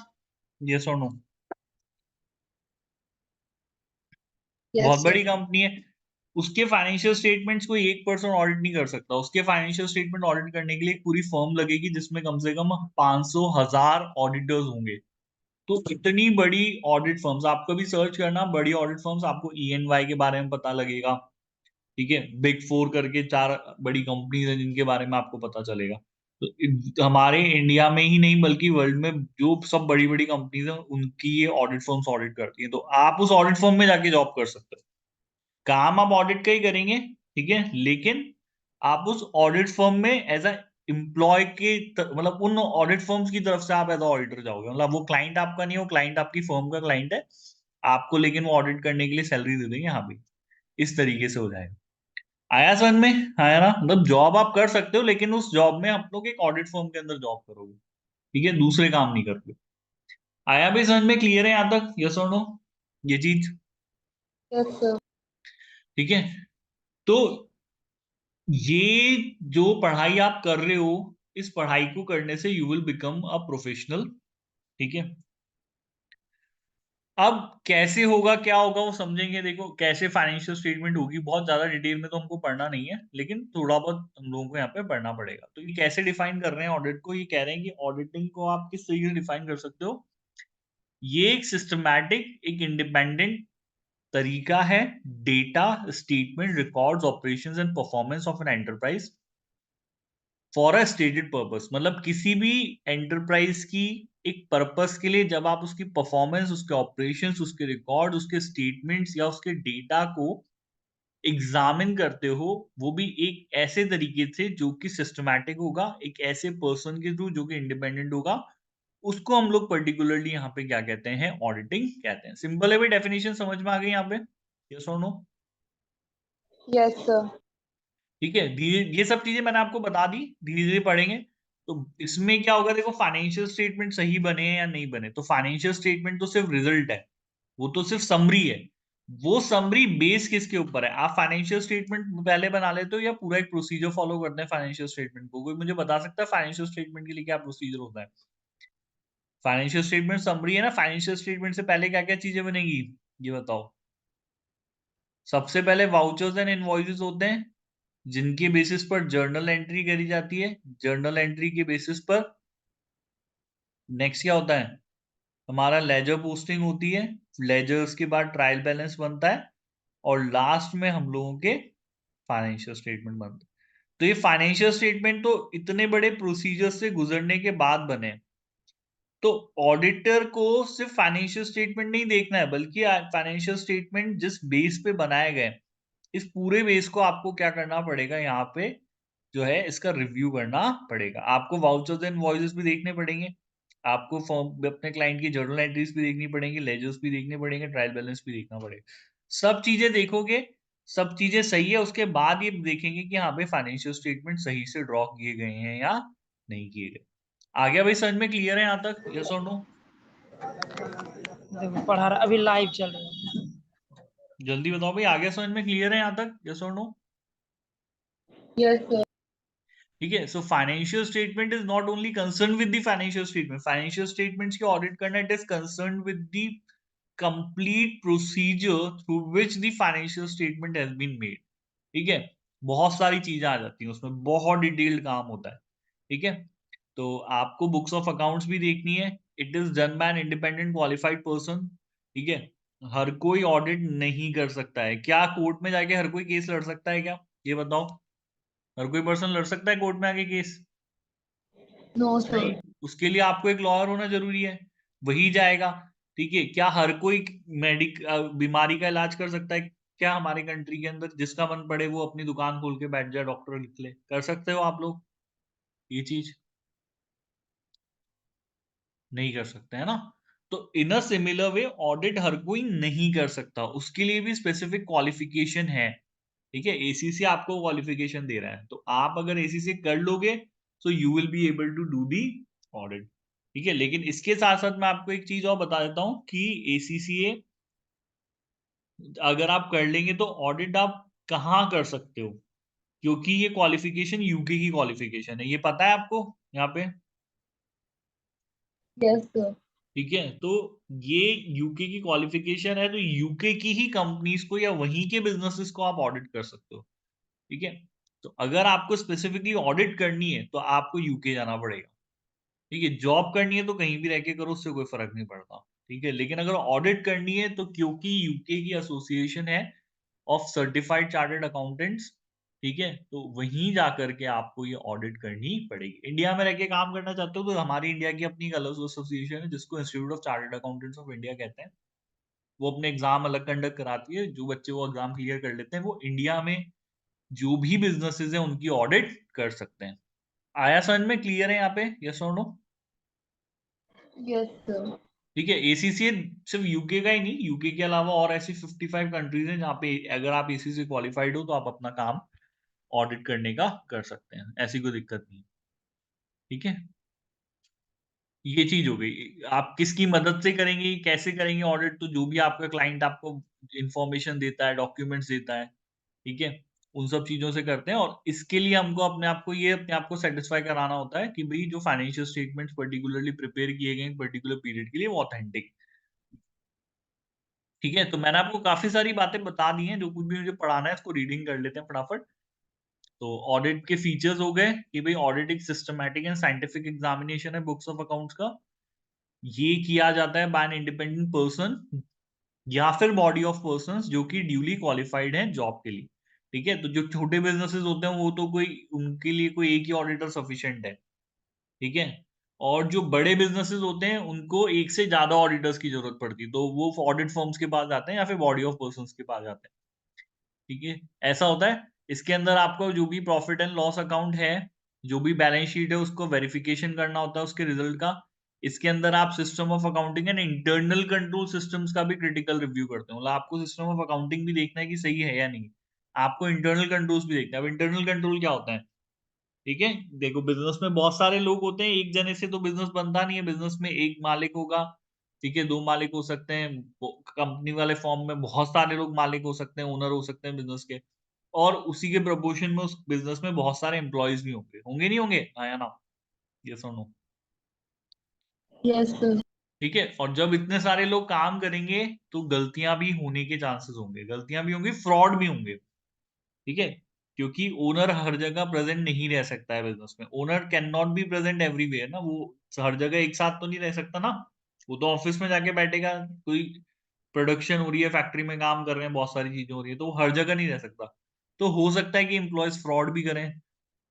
यस और नो? बहुत Yes, sir. बड़ी कंपनी है। उसके फाइनेंशियल स्टेटमेंट्स कोई एक पर्सन ऑडिट नहीं कर सकता। उसके फाइनेंशियल स्टेटमेंट ऑडिट करने के लिए एक पूरी फर्म लगेगी, जिसमें कम से कम 500,000 ऑडिटर्स होंगे। तो इतनी बड़ी ऑडिट फर्म्स, आप कभी सर्च करना बड़ी ऑडिट फर्म्स, आपको EY के बारे में पता लगेगा, ठीक है, बिग फोर करके 4 बड़ी कंपनीज हैं जिनके बारे में आपको पता चलेगा। तो हमारे इंडिया में ही नहीं बल्कि वर्ल्ड में जो सब बड़ी बड़ी कंपनीज हैं, उनकी ये ऑडिट फर्म्स ऑडिट करती हैं। तो आप उस ऑडिट फर्म में जाके जॉब कर सकते हो, काम आप ऑडिट का ही करेंगे, ठीक है, लेकिन आप उस ऑडिट फर्म में एज अ एम्प्लॉय के मतलब उन ऑडिट फर्म्स की तरफ से आप एज अ ऑडिटर जाओगे। मतलब वो क्लाइंट आपका नहीं, वो क्लाइंट आपकी फर्म का क्लाइंट है आपको, लेकिन वो ऑडिट करने के लिए सैलरी दे देंगे, यहाँ भी इस तरीके से हो जाएगा। आया समझ में? आया ना? मतलब जॉब आप कर सकते हो, लेकिन उस जॉब में आप लोग एक ऑडिट फर्म के अंदर जॉब करोगे, ठीक है, दूसरे काम नहीं करोगे। आया भी समझ में? क्लियर है यहाँ तक, यस और नो, ये चीज? Yes, sir. ठीक है। तो ये जो पढ़ाई आप कर रहे हो, इस पढ़ाई को करने से you will become a professional, ठीक है। अब कैसे होगा, क्या होगा, वो समझेंगे। देखो कैसे फाइनेंशियल स्टेटमेंट होगी, बहुत ज्यादा डिटेल में तो हमको पढ़ना नहीं है, लेकिन थोड़ा बहुत हम लोगों को यहाँ पे पढ़ना पड़ेगा। तो ये कैसे डिफाइन कर रहे हैं ऑडिट को? ये कह रहे हैं कि ऑडिटिंग को आप किस तरीके से डिफाइन कर सकते हो। ये एक सिस्टमैटिक, एक इंडिपेंडेंट तरीका है data, statement, records, operations and performance of an enterprise for a stated purpose. मतलब किसी भी एंटरप्राइज की एक पर्पस के लिए जब आप उसकी परफॉर्मेंस, उसके ऑपरेशंस, उसके रिकॉर्ड, उसके स्टेटमेंट्स या उसके डेटा को एग्जामिन करते हो, वो भी एक ऐसे तरीके से जो कि सिस्टमैटिक होगा, एक ऐसे पर्सन के थ्रू जो कि इंडिपेंडेंट होगा, उसको हम लोग पर्टिकुलरली यहाँ पे क्या कहते हैं, ऑडिटिंग कहते हैं। सिंपल है भाई, डेफिनेशन समझ में आ गई यहाँ पे, यस और नो? Yes, sir. ठीक है, धीरे, ये सब चीजें मैंने आपको बता दी, धीरे धीरे पढ़ेंगे। तो इसमें क्या होगा, देखो फाइनेंशियल स्टेटमेंट सही बने या नहीं बने, तो फाइनेंशियल स्टेटमेंट तो सिर्फ रिजल्ट है, वो तो सिर्फ समरी है। वो समरी बेस किसके ऊपर है? आप फाइनेंशियल स्टेटमेंट पहले बना लेते हो या पूरा एक प्रोसीजर फॉलो करते हैं फाइनेंशियल स्टेटमेंट को? कोई मुझे बता सकता है फाइनेंशियल स्टेटमेंट के लिए क्या प्रोसीजर होता है? फाइनेंशियल स्टेटमेंट समरी है ना, फाइनेंशियल स्टेटमेंट से पहले क्या क्या चीजें बनेगी, ये बताओ। सबसे पहले वाउचर्स एंड इनवॉइसेस होते हैं, जिनके बेसिस पर जर्नल एंट्री करी जाती है। जर्नल एंट्री के बेसिस पर नेक्स्ट क्या होता है, हमारा लेजर पोस्टिंग होती है। लेजर्स के बाद ट्रायल बैलेंस बनता है, और लास्ट में हम लोगों के फाइनेंशियल स्टेटमेंट बनते हैं। तो ये फाइनेंशियल स्टेटमेंट तो इतने बड़े प्रोसीजर से गुजरने के बाद बने। तो ऑडिटर को सिर्फ फाइनेंशियल स्टेटमेंट नहीं देखना है, बल्कि फाइनेंशियल स्टेटमेंट जिस बेस पे बनाए गए, इस पूरे बेस को आपको क्या करना पड़ेगा, यहाँ पे जो है इसका रिव्यू करना पड़ेगा। आपको वाउचर्स एंड इनवॉइसेस भी देखने पड़ेंगे, आपको फॉर्म अपने क्लाइंट की जर्नल एंट्रीज भी देखनी पड़ेंगी, लेजर्स भी देखने पड़ेंगे, ट्रायल बैलेंस भी देखना पड़ेगा। सब चीजें देखोगे, सब चीजें सही है, उसके बाद ये देखेंगे कि हाँ भाई फाइनेंशियल स्टेटमेंट सही से ड्रॉ किए गए हैं या नहीं किए गए। आ गया भाई, समझ में? क्लियर है यहाँ तक, यस और नो? देखो पढ़ा रहा, अभी लाइव चल रहा है। जल्दी बताओ भाई, आ गया समझ में? क्लियर है यहाँ तक, यस और नो? Yes, sir. ठीक है। So financial statement is not only concern with the financial statement, financial statements की ऑडिट करना, it is concern with the complete procedure through which the financial statement has been made. ठीक है, बहुत सारी चीजें आ जाती हैं उसमें, बहुत डिटेल्ड काम होता है, ठीक है। तो आपको बुक्स ऑफ अकाउंट्स भी देखनी है, it is done by an independent qualified person, ठीक है। हर कोई ऑडिट नहीं कर सकता है। क्या कोर्ट में जाके हर कोई केस लड़ सकता है क्या, ये बताओ? हर कोई पर्सन लड़ सकता है कोर्ट में आके केस? No, नहीं, sir. उसके लिए आपको एक लॉयर होना जरूरी है, वही जाएगा, ठीक है। क्या हर कोई बीमारी का इलाज कर सकता है क्या हमारे कंट्री के अंदर? जिसका मन पड़े वो अपनी दुकान खोल के बैठ जाए, डॉक्टर लिख ले, कर सकते हो आप लोग ये चीज? नहीं कर सकते, है ना? तो इन अ सिमिलर वे ऑडिट हर कोई नहीं कर सकता, उसके लिए भी स्पेसिफिक क्वालिफिकेशन है, ठीक है? एसीसी आपको क्वालिफिकेशन दे रहा है, तो आप अगर एसीसी कर लोगे, so you will be able to do the audit, ठीक है? लेकिन इसके साथ-साथ मैं आपको एक चीज़ और बता देता हूँ कि एसीसीए अगर आप कर लेंगे तो ऑडिट आप कहाँ कर सकते हो? क्योंकि ये क्वालिफिकेशन यूके की क्वालिफिकेशन है, ये पता है आपको यहाँ पे? Yes, sir. ठीक है, तो ये यूके की क्वालिफिकेशन है, तो यूके की ही कंपनीज को या वहीं के बिजनेसेस को आप ऑडिट कर सकते हो, ठीक है? तो अगर आपको स्पेसिफिकली ऑडिट करनी है, तो आपको यूके जाना पड़ेगा, ठीक है? जॉब करनी है तो कहीं भी रह के करो, उससे कोई फर्क नहीं पड़ता, ठीक है? लेकिन अगर ऑडिट करनी है, तो क्योंकि यूके की एसोसिएशन है ऑफ सर्टिफाइड चार्टर्ड अकाउंटेंट्स, ठीक है? तो वहीं जाकर के आपको ये ऑडिट करनी पड़ेगी। इंडिया में रह के काम करना चाहते हो तो हमारी इंडिया की अपनी एक अलग एसोसिएशन है जिसको institute of chartered accountants of India कहते हैं। वो अपने एग्जाम अलग कंडक्ट कराती है, जो बच्चे वो एग्जाम क्लियर कर लेते हैं वो इंडिया में जो भी बिजनेसेस हैं उनकी ऑडिट कर सकते हैं। आया समझ में? क्लियर है यहाँ पे? यस और नो? Yes, sir. ठीक है, एसीसी सिर्फ यूके का ही नहीं, यूके के अलावा और ऐसी 55 कंट्रीज हैं जहाँ पे अगर आप एसीसी क्वालिफाइड हो तो आप अपना काम ऑडिट करने का कर सकते हैं, ऐसी कोई दिक्कत नहीं, ठीक है? ये चीज़ हो गई। आप किसकी मदद से करेंगे, कैसे करेंगे ऑडिट, तो जो भी आपका क्लाइंट आपको इन्फॉर्मेशन देता है, डॉक्यूमेंट्स देता है, ठीक है? उन सब चीज़ों से करते हैं और इसके लिए हमको अपने आप को सैटिस्फाई कराना होता है कि भई जो फाइनेंशियल स्टेटमेंट्स पर्टिकुलरली प्रिपेयर किए गए हैं, पर्टिकुलर पीरियड के लिए वो ऑथेंटिक, ठीक है? तो मैंने आपको काफ़ी सारी बातें बता दी हैं, जो कुछ भी मुझे पढ़ाना है इसको रीडिंग कर लेते हैं फटाफट। तो ऑडिट के फीचर्स हो गए कि भई ऑडिट एक सिस्टमैटिक एंड साइंटिफिक एग्जामिनेशन है बुक्स ऑफ अकाउंट्स का। ये किया जाता है बाय एन इंडिपेंडेंट पर्सन या फिर बॉडी ऑफ पर्सन्स जो कि ड्यूली क्वालिफाइड हैं जॉब के लिए, ठीक है? तो जो छोटे बिज़नेसेस होते हैं वो तो कोई उनके लिए कोई एक ही ऑडिटर सफिशिएंट है, ठीक है? और जो बड़े बिज़नेसेस होते हैं उनको एक से ज़्यादा ऑडिटर्स की ज़रूरत पड़ती है, तो वो ऑडिट फर्म्स के पास जाते हैं या फिर बॉडी ऑफ पर्सन्स के पास जाते हैं। ठीक है? ऐसा होता है। इसके अंदर आपको जो भी प्रॉफिट एंड लॉस अकाउंट है, जो भी बैलेंस शीट है उसको वेरिफिकेशन करना होता है उसके रिजल्ट का। इसके अंदर आप system of accounting and internal control systems का भी क्रिटिकल रिव्यू करते हो। मतलब आपको सिस्टम ऑफ अकाउंटिंग भी देखना है कि सही है या नहीं। आपको इंटरनल कंट्रोल्स भी देखना है। अब इंटरनल कंट्रोल क्या होता है? ठीक है? देखो बिज़नेस में बहुत सारे लोग होते हैं, एक जने से तो बिज़नेस बनता नहीं है। बिज़नेस में एक मालिक होगा, ठीक है? 2 मालिक हो सकते हैं। वो कंपनी वाले फॉर्म में बहुत सारे लोग मालिक हो सकते हैं, ओनर हो सकते हैं बिज़नेस के। और उसी के प्रोपोर्शन में उस बिज़नेस में बहुत सारे एम्प्लॉइज़ भी होंगे। होंगे नहीं होंगे? हाँ या ना? येस और नो? Yes, sir. ठीक है? और जब इतने सारे लोग काम करेंगे, तो गलतियाँ भी होने के चांसेस होंगे। गलतियाँ भी होंगी, फ्रॉड भी होंगे। ठीक है? क्योंकि ओनर हर जगह प्रेज़ेंट नहीं रह सकता है बिज़नेस में। Owner can not be present everywhere ना, वो हर जगह एक साथ तो नहीं रह सकता ना। वो तो ऑफ़िस में जाके बैठेगा, कोई प्रोडक्शन हो रही है, फैक्ट्री में काम कर रहे हैं, बहुत सारी चीज़ें हो रही हैं, तो वो हर जगह नहीं रह सकता। तो हो सकता है कि एम्प्लॉइज़ फ्रॉड भी करें।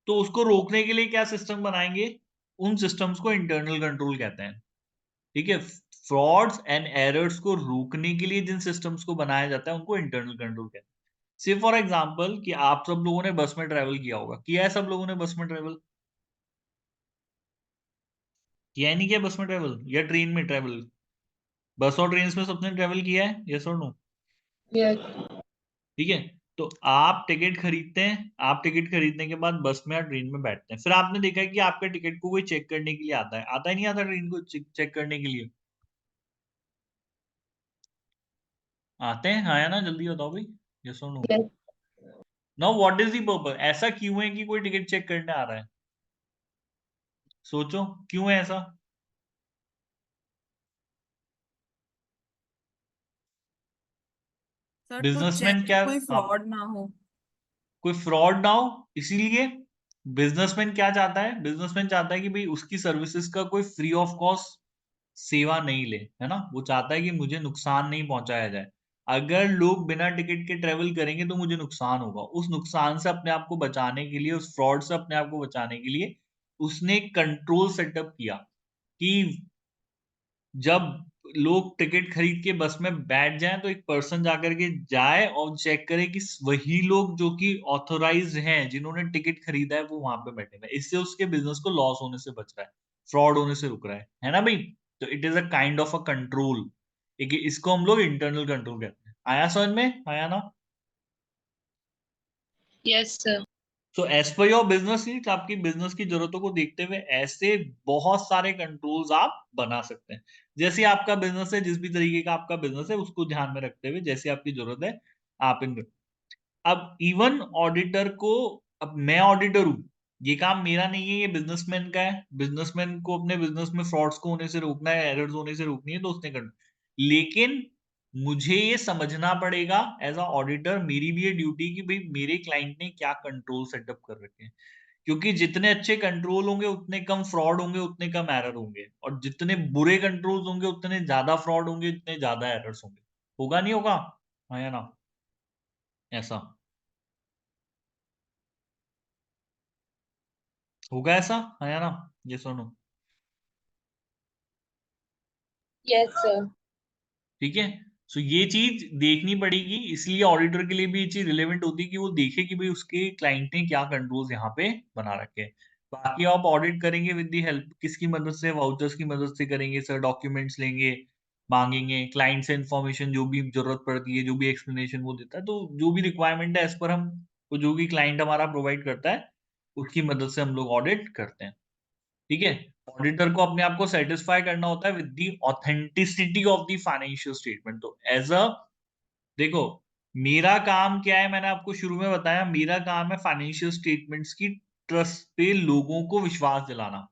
तो उसको रोकने के लिए क्या सिस्टम बनाएँगे? उन सिस्टम्स को इंटरनल कंट्रोल कहते हैं। ठीक है? फ्रॉड्स एंड एरर्स को रोकने के लिए जिन सिस्टम्स को बनाया जाता है, उनको इंटरनल कंट्रोल कहते हैं। से फॉर एग्जाम्पल कि आप सब लोगों ने बस में ट्रैवल किया होगा। किया है सब लोगों ने बस में ट्रैवल? किया है नहीं किया बस में ट्रैवल या ट्रेन में ट्रैवल? बस और ट्रेन्स में सबने ट्रैवल किया है? यस और नो? Yes. ठीक है? तो आप टिकट खरीदते हैं, आप टिकट खरीदने के बाद बस में या ट्रेन में बैठते हैं। फिर आपने देखा है कि आपके टिकट को कोई चेक करने के लिए आता है। आता है नहीं आता ट्रेन को चेक करने के लिए? आते हैं? हाँ या ना? जल्दी बताओ भाई। यस और no? Yes. Now what is the purpose? ऐसा क्यों है कि कोई टिकट चेक करने आ रहा है? सोचो, क्यों है ऐसा? सर तो बिज़नेसमैन चेक क्या कोई आप फ्रॉड ना हो। कोई फ्रॉड ना हो, इसीलिए बिज़नेसमैन क्या चाहता है? बिज़नेसमैन चाहता है कि भई उसकी सर्विसेज़ का कोई फ्री ऑफ कॉस्ट सेवा नहीं ले, है ना? वो चाहता है कि मुझे नुकसान नहीं पहुँचाया जाए। अगर लोग बिना टिकट के ट्रैवल करेंगे तो मुझे नुकसान होगा। उस नुकसान से अपने आप को बचाने के लिए, उस फ्रॉड से अपने आप को बचाने के लिए उसने एक कंट्रोल सेटअप किया कि जब लोग टिकट खरीद के बस में बैठ जाएँ तो एक पर्सन जाकर के जाए और चेक करे कि वही लोग जो कि ऑथराइज्ड हैं, जिन्होंने टिकट खरीदा है वो वहाँ पे बैठे हुए हैं। इससे उसके बिज़नेस को लॉस होने से बच रहा है, फ्रॉड होने से रुक रहा है ना भई? तो it is a kind of a control. इसको हम लोग इंटरनल कंट्रोल कहते हैं। आया समझ में? आया ना? Yes, sir. So as per your business needs, आपकी बिजनेस की जरूरतों को देखते हुए ऐसे बहुत सारे कंट्रोल्स आप बना सकते हैं। जैसे आपका बिजनेस है, जिस भी तरीके का आपका बिजनेस है उसको ध्यान में रखते हुए जैसे आपकी जरूरत है आप इन। अब इवन ऑडिटर को, अब मैं ऑडिटर हूं, ये काम मेरा नहीं है, ये बिजनेसमैन का है। बिजनेसमैन को अपने बिजनेस में फ्रॉड्स को होने से रोकना है, एरर्स होने से रोकनी है, तो उसने करना। लेकिन मुझे ये समझना पड़ेगा एज अ ऑडिटर, मेरी भी ये ड्यूटी कि भाई मेरे क्लाइंट ने क्या कंट्रोल सेटअप कर रखे हैं। क्योंकि जितने अच्छे कंट्रोल होंगे उतने कम फ्रॉड होंगे, उतने कम एरर होंगे, और जितने बुरे कंट्रोल्स होंगे उतने ज्यादा फ्रॉड होंगे, उतने ज्यादा एरर्स होंगे। होगा नहीं होगा? हाँ या ना? ऐसा होगा, ऐसा? हाँ या ना? ये सुनो। Yes, sir. ठीक है। सो ये चीज देखनी पड़ेगी, इसलिए ऑडिटर के लिए भी ये चीज रिलेवेंट होती है कि वो देखे कि भाई उसके क्लाइंट ने क्या कंट्रोल्स यहाँ पे बना रखे हैं। बाकी आप ऑडिट करेंगे विद दी हेल्प किसकी मदद से? वाउचर्स की मदद से करेंगे सर। डॉक्यूमेंट्स लेंगे, मांगेंगे क्लाइंट से इन्फॉर्मेशन, जो भी जरूरत पड़ती है, जो भी एक्सप्लेनेशन वो देता है, तो जो भी रिक्वायरमेंट है एज पर हम, वो जो भी क्लाइंट हमारा प्रोवाइड करता है उसकी मदद से हम लोग ऑडिट करते हैं। ठीक है। ऑडिटर को अपने आप को सेटिस्फाई करना होता है with the authenticity of the financial statement. तो एज अ, देखो, मेरा काम क्या है, मैंने आपको शुरू में बताया, मेरा काम है फाइनेंशियल स्टेटमेंट्स की ट्रस्ट पे लोगों को विश्वास दिलाना।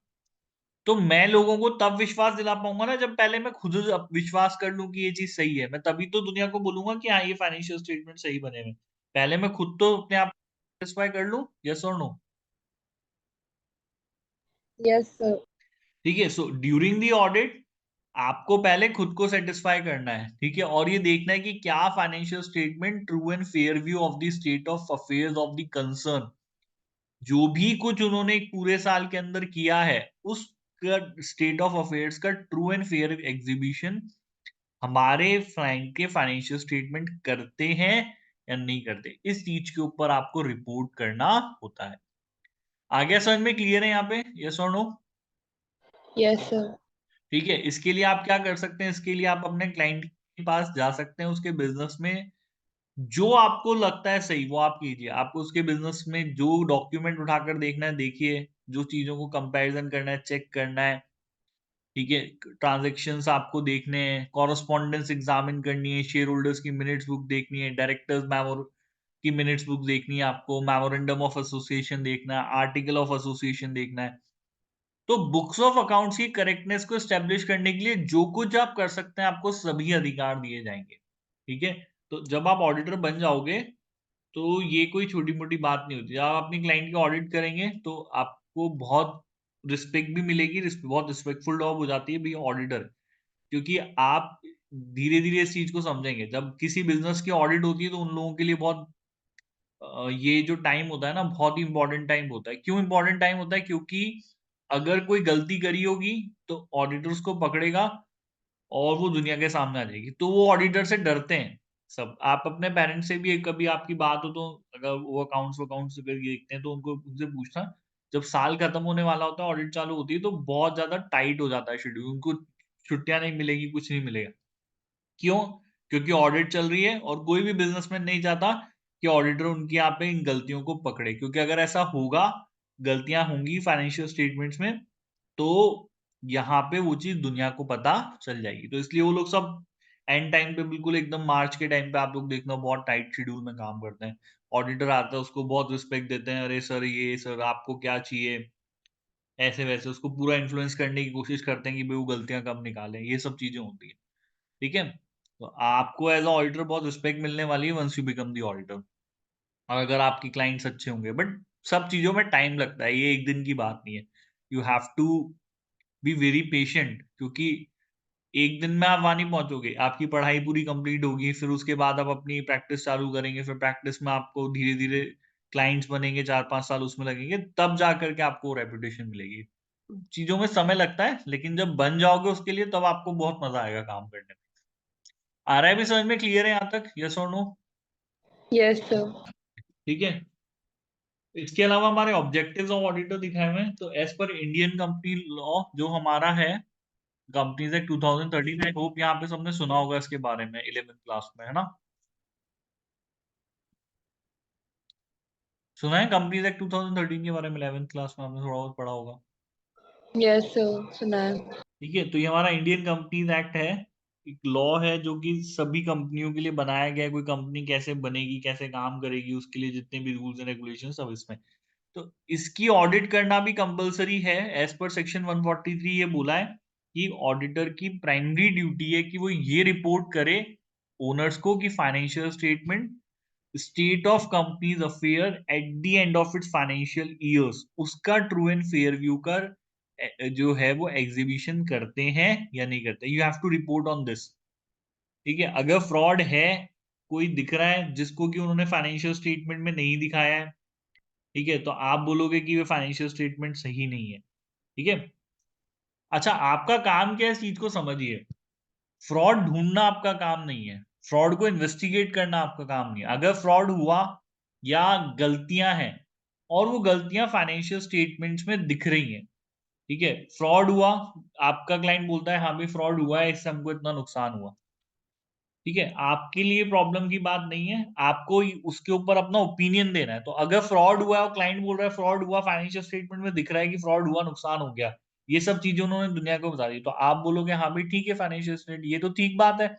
तो मैं लोगों को तब विश्वास दिला पाऊंगा ना जब पहले मैं खुद विश्वास कर लूं कि ये चीज सही है। मैं तभी तो दुनिया को बोलूंगा कि हाँ ये फाइनेंशियल स्टेटमेंट सही बने हुए। पहले मैं खुद तो अपने आप सेटिस्फाई कर लूं। यस और नो? Yes, sir. ठीक है। सो ड्यूरिंग दी ऑडिट आपको पहले खुद को सेटिस्फाई करना है, ठीक है, और ये देखना है कि क्या financial statement true and fair view of the state of affairs of the concern, जो भी कुछ उन्होंने एक पूरे साल के अंदर किया है उस स्टेट ऑफ अफेयर्स का ट्रू एंड फेयर एग्जीबिशन हमारे क्लाइंट के फाइनेंशियल स्टेटमेंट करते हैं या नहीं करते, इस चीज के ऊपर आपको रिपोर्ट करना होता है। आगे समझ में क्लियर है यहाँ पे? यस और नो? Yes, sir. ठीक है। इसके लिए आप क्या कर सकते हैं? इसके लिए आप अपने क्लाइंट के पास जा सकते हैं, उसके बिजनेस में जो आपको लगता है सही वो आप कीजिए। आपको उसके बिजनेस में जो डॉक्यूमेंट उठाकर देखना है देखिए, जो चीजों को कंपैरिजन करना है चेक करना है, ठीक है, ट्रांजेक्शन्स आपको देखने हैं, कॉरेस्पॉन्डेंस एग्जामिन करनी है, शेयर होल्डर्स की मिनट्स बुक देखनी है, डायरेक्टर्स मेमो की मिनट्स बुक देखनी है, आपको मेमोरेंडम ऑफ एसोसिएशन देखना है, आर्टिकल ऑफ एसोसिएशन देखना है। तो बुक्स ऑफ अकाउंट्स की करेक्टनेस को स्टेब्लिश करने के लिए जो कुछ आप कर सकते हैं आपको सभी अधिकार दिए जाएंगे। ठीक है। तो जब आप ऑडिटर बन जाओगे तो ये कोई छोटी मोटी बात नहीं होती। जब आप अपनी क्लाइंट का ऑडिट करेंगे तो आपको बहुत रिस्पेक्ट भी मिलेगी, बहुत रिस्पेक्टफुल जॉब हो जाती है भी ऑडिटर। क्योंकि आप धीरे धीरे इस चीज को समझेंगे, जब किसी बिजनेस की ऑडिट होती है तो उन लोगों के लिए बहुत ये जो टाइम होता है ना बहुत ही इंपॉर्टेंट टाइम होता है। क्यों इंपॉर्टेंट टाइम होता है? क्योंकि अगर कोई गलती करी होगी तो ऑडिटर्स को पकड़ेगा और वो दुनिया के सामने आ जाएगी। तो वो ऑडिटर से डरते हैं सब। आप अपने पेरेंट्स से भी कभी आपकी बात हो तो अगर वो अकाउंट्स अकाउंट्स अगर ये देखते हैं तो उनको उनसे पूछना, जब साल खत्म होने वाला होता है ऑडिट चालू होती है तो बहुत ज्यादा टाइट हो जाता है शेड्यूल, उनको छुट्टियां नहीं मिलेगी, कुछ नहीं मिलेगा। क्यों? क्योंकि ऑडिट चल रही है और कोई भी बिजनेसमैन नहीं चाहता कि ऑडिटर उनकी यहाँ पे इन गलतियों को पकड़े। क्योंकि अगर ऐसा होगा, गलतियां होंगी फाइनेंशियल स्टेटमेंट्स में, तो यहाँ पे वो चीज दुनिया को पता चल जाएगी। तो इसलिए वो लोग सब एंड टाइम पे, बिल्कुल एकदम मार्च के टाइम पे आप लोग देखना बहुत टाइट शेड्यूल में काम करते हैं। ऑडिटर आता है उसको बहुत रिस्पेक्ट देते हैं, अरे सर ये सर आपको क्या चाहिए, ऐसे वैसे उसको पूरा इन्फ्लुएंस करने की कोशिश करते हैं कि भाई वो गलतियां कम निकालें। ये सब चीजें होती है। ठीक है। तो आपको एज अ ऑडिटर बहुत रिस्पेक्ट मिलने वाली है once you become the auditor, और अगर आपकी क्लाइंट्स अच्छे होंगे। बट सब चीजों में टाइम लगता है, ये एक दिन की बात नहीं है। You have to be very patient, क्योंकि एक दिन में आप वहां नहीं पहुंचोगे। आपकी पढ़ाई पूरी कंप्लीट होगी, फिर उसके बाद आप अपनी प्रैक्टिस चालू करेंगे, फिर प्रैक्टिस में आपको धीरे धीरे क्लाइंट्स बनेंगे, 4-5 साल उसमें लगेंगे, तब जा करके आपको रेपुटेशन मिलेगी। चीजों में समय लगता है, लेकिन जब बन जाओगे उसके लिए तब आपको बहुत मजा आएगा काम करने में। आ रहा है भी समझ में? क्लियर है यहाँ तक? यस और नो? Yes, sir. ठीक है। इसके अलावा हमारे ऑब्जेक्टिव्स ऑफ ऑडिटर दिखाए हुए हैं। तो as per Indian company law जो हमारा है, कंपनीज एक्ट 2013, आई होप यहाँ पे सबने सुना होगा इसके बारे में 11th क्लास में, है ना? सुना है कंपनीज एक्ट 2013 के बारे में 11th क्लास में आपने थोड़ा बहुत पढ़ा होगा? Yes, sir. सुना है. ठीक है, तो ये हमारा इंडियन कंपनीज एक्ट है, एक लॉ है जो कि सभी कंपनियों के लिए बनाया गया है। कोई कंपनी कैसे बनेगी, कैसे काम करेगी, उसके लिए जितने भी रूल्स एंड रेगुलेशन सब इसमें। तो इसकी ऑडिट करना भी कंपलसरी है। एज पर सेक्शन 143 ये बोला है कि ऑडिटर की प्राइमरी ड्यूटी है कि वो ये रिपोर्ट करे ओनर्स को कि financial statement state of companies affair at the end of its financial years, उसका ट्रू एंड फेयर व्यू का जो है वो एग्जीबिशन करते हैं या नहीं करते। You have to report on this. ठीक है, अगर फ्रॉड है, कोई दिख रहा है जिसको कि उन्होंने फाइनेंशियल स्टेटमेंट में नहीं दिखाया है, ठीक है, तो आप बोलोगे कि वो फाइनेंशियल स्टेटमेंट सही नहीं है। ठीक है, अच्छा आपका काम क्या है, इस चीज को समझिए। फ्रॉड ढूंढना आपका काम नहीं है, फ्रॉड को इन्वेस्टिगेट करना आपका काम नहीं है। अगर फ्रॉड हुआ या गलतियां हैं और वो गलतियां फाइनेंशियल स्टेटमेंट्स में दिख रही हैं, ठीक है, फ्रॉड हुआ, आपका क्लाइंट बोलता है हाँ भी फ्रॉड हुआ है, इससे हमको इतना नुकसान हुआ, ठीक है, आपके लिए प्रॉब्लम की बात नहीं है, आपको उसके ऊपर अपना ओपिनियन देना है। तो अगर फ्रॉड हुआ है और क्लाइंट बोल रहा है फ्रॉड हुआ, फाइनेंशियल स्टेटमेंट में दिख रहा है कि फ्रॉड हुआ, नुकसान हो गया, ये सब चीजें उन्होंने दुनिया को बता दी, तो आप बोलोगे हाँ भाई ठीक है फाइनेंशियल स्टेटमेंट, ये तो ठीक बात है,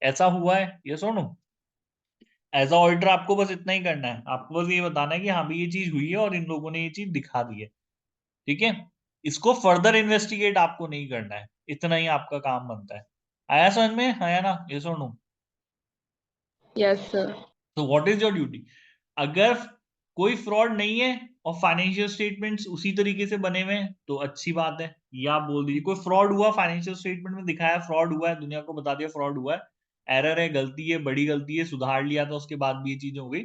ऐसा हुआ है, ये सुनो। एज अ ऑडिटर आपको बस इतना ही करना है, आपको बस ये बताना है कि हाँ भाई ये चीज हुई है और इन लोगों ने ये चीज दिखा दी है। ठीक है, इसको फर्दर इन्वेस्टिगेट आपको नहीं करना है, इतना ही आपका काम बनता है। आया समझ में, आया ना? ये सुनो, Yes, sir. तो व्हाट इज योर ड्यूटी? अगर कोई फ्रॉड नहीं है और फाइनेंशियल स्टेटमेंट्स उसी तरीके से बने हुए हैं तो अच्छी बात है, ये आप बोल दीजिए। कोई फ्रॉड हुआ, फाइनेंशियल स्टेटमेंट में दिखाया फ्रॉड हुआ है, दुनिया को बता दिया फ्रॉड हुआ है, एरर है, गलती है, बड़ी गलती है, सुधार लिया था, उसके बाद भी ये चीज हो गई,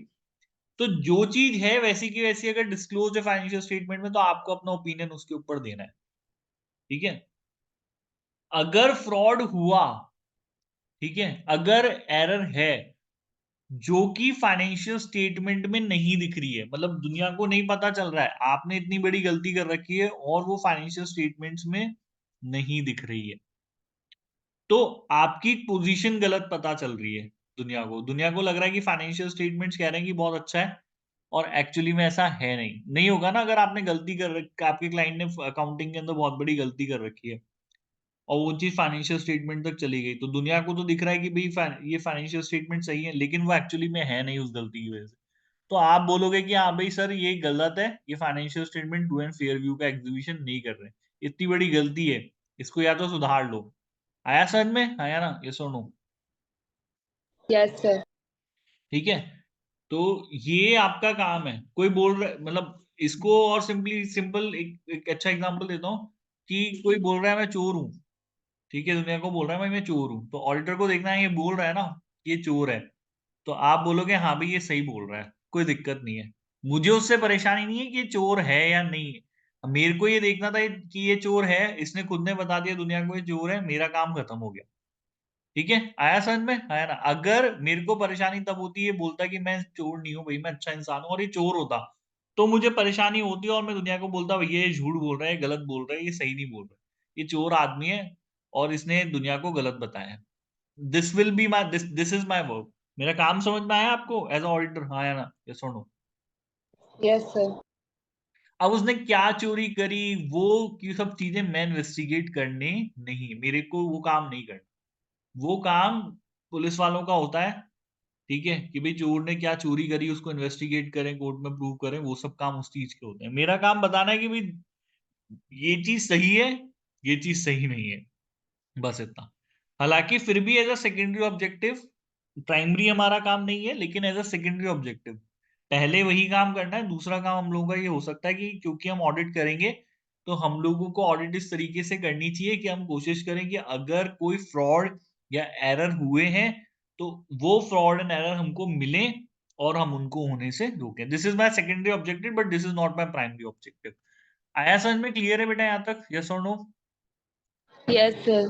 तो जो चीज है वैसी की वैसी अगर डिस्क्लोज है फाइनेंशियल स्टेटमेंट में, तो आपको अपना ओपिनियन उसके ऊपर देना है। ठीक है, अगर फ्रॉड हुआ, ठीक है, अगर एरर है जो कि फाइनेंशियल स्टेटमेंट में नहीं दिख रही है, मतलब दुनिया को नहीं पता चल रहा है आपने इतनी बड़ी गलती कर रखी है और वो फाइनेंशियल स्टेटमेंट्स में नहीं दिख रही है, तो आपकी पोजीशन गलत पता चल रही है दुनिया को लग रहा है कि फाइनेंशियल स्टेटमेंट्स कह रहे हैं कि बहुत अच्छा है और एक्चुअली में ऐसा है नहीं। नहीं होगा ना, अगर आपने गलती कर रखी, आपके क्लाइंट ने अकाउंटिंग के अंदर बहुत बड़ी गलती कर रखी है और वो चीज फाइनेंशियल स्टेटमेंट तक चली गई, तो दुनिया को तो दिख रहा है कि भाई ये फाइनेंशियल स्टेटमेंट सही है, लेकिन वो एक्चुअली में है नहीं उस गलती की वजह से। तो आप बोलोगे कि हाँ भाई सर ये गलत है, ये financial statement true and fair view का एग्जीबिशन नहीं कर रहे, इतनी बड़ी गलती है, इसको या तो सुधार लो। आया समझ में, आया ना? ये सुनो, Yes, sir. ठीक है, तो ये आपका काम है। कोई बोल रहा है, मतलब इसको और सिंपल एक अच्छा एग्जांपल देता हूँ कि कोई बोल रहा है मैं चोर हूँ, ठीक है, दुनिया को बोल रहा है भाई मैं चोर हूँ, तो ऑडिटर को देखना है ये बोल रहा है ना ये चोर है, तो आप बोलोगे हाँ भाई ये सही बोल रहा है, कोई दिक्कत नहीं है, मुझे उससे परेशानी नहीं है कि ये चोर है या नहीं है, मेरे को ये देखना था कि ये चोर है, इसने खुद ने बता दिया दुनिया को ये चोर है, मेरा काम खत्म हो गया। ठीक है, आया समझ में, आया ना? अगर मेरे को परेशानी तब होती है, बोलता कि मैं चोर नहीं हूँ भाई, मैं अच्छा इंसान हूँ, और ये चोर होता तो मुझे परेशानी होती और मैं दुनिया को बोलता भैया ये झूठ बोल रहा है, ये गलत बोल रहा है, ये सही नहीं बोल रहा है, ये चोर आदमी है और इसने दुनिया को गलत बताया है। This will be my this is my work. मेरा काम समझ में आया आपको एज अ ऑडिटर, आया ना? ये सुनो, Yes, sir. अब उसने क्या चोरी करी, वो की सब चीजें मैं इन्वेस्टिगेट करने नहीं, मेरे को वो काम नहीं करना, वो काम पुलिस वालों का होता है। ठीक है, कि भाई चोर ने क्या चोरी करी उसको इन्वेस्टिगेट करें, कोर्ट में प्रूव करें, वो सब काम उस चीज के होते हैं। मेरा काम बताना है कि भाई ये चीज सही है, ये चीज सही नहीं है, बस इतना। हालांकि फिर भी as a secondary objective, primary हमारा काम नहीं है, लेकिन एज अ सेकेंडरी ऑब्जेक्टिव पहले वही काम करना है। दूसरा काम हम लोगों का ये हो सकता है कि क्योंकि हम ऑडिट करेंगे तो हम लोगों को ऑडिट इस तरीके से करनी चाहिए कि हम कोशिश करें कि अगर कोई फ्रॉड या एरर हुए हैं तो वो फ्रॉड एंड एरर हमको मिले और हम उनको होने से रोकें। This is my secondary objective but this is not my primary objective. आया समझ में, क्लियर है बेटा यहाँ तक? यस और नो? Yes, sir.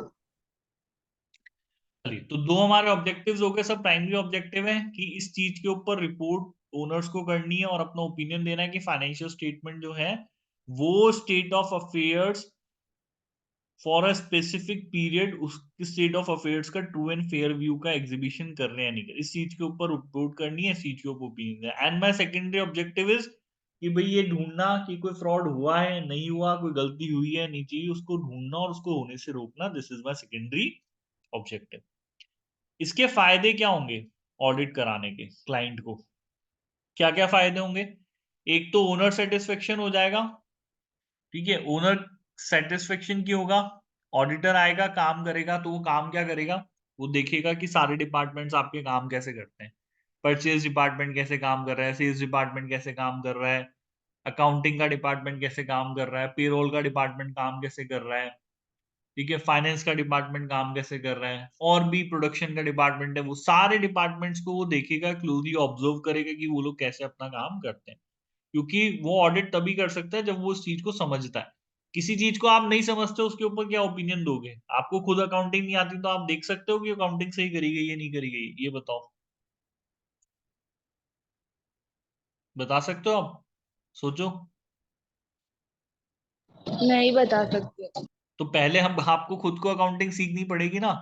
चलिए, तो दो हमारे ऑब्जेक्टिव्स हो गए, सब प्राइमरी ऑब्जेक्टिव है कि इस चीज के ऊपर रिपोर्ट ओनर्स को करनी है और अपना ओपिनियन देना है कि फाइनेंशियल स्टेटमेंट जो है वो state of affairs for a specific period उस स्टेट ऑफ अफेयर्स का ट्रू एंड फेयर व्यू का एग्जीबिशन कर रहे हैं नहीं कर, इस चीज के ऊपर रिपोर्ट करनी है, इस चीज के ऊपर ओपिनियन है। And my secondary objective is कि भाई ये ढूंढना कि कोई फ्रॉड हुआ है नहीं हुआ, कोई गलती हुई है नहीं चाहिए, उसको ढूंढना और उसको होने से रोकना। This is my secondary objective. इसके फायदे क्या होंगे ऑडिट कराने के क्लाइंट को? क्या क्या फायदे होंगे? एक तो ओनर सेटिस्फेक्शन हो जाएगा, ठीक है। ओनर सेटिस्फेक्शन की होगा, ऑडिटर आएगा काम करेगा, तो वो काम क्या करेगा, वो देखेगा कि सारे डिपार्टमेंट्स आपके काम कैसे करते हैं। परचेज डिपार्टमेंट कैसे काम कर रहा है, सेल्स डिपार्टमेंट कैसे काम कर रहा है, अकाउंटिंग का डिपार्टमेंट कैसे काम कर रहा है, पेरोल का डिपार्टमेंट काम कैसे कर रहा है, ठीक है, फाइनेंस का डिपार्टमेंट काम कैसे कर रहा है, और भी प्रोडक्शन का डिपार्टमेंट है, वो सारे डिपार्टमेंट्स को वो देखेगा, क्लोजली ऑब्जर्व करेगा कि वो लोग कैसे अपना काम करते हैं। क्योंकि वो ऑडिट तभी कर सकता है जब वो उस चीज को समझता है। किसी चीज को आप नहीं समझते उसके ऊपर क्या ओपिनियन दोगे? आपको खुद अकाउंटिंग नहीं आती तो आप देख सकते हो कि अकाउंटिंग सही करी गई है नहीं करी गई, ये बताओ, बता सकते हो आप? सोचो। नहीं बता सकते। तो पहले हम आपको खुद को अकाउंटिंग सीखनी पड़ेगी ना।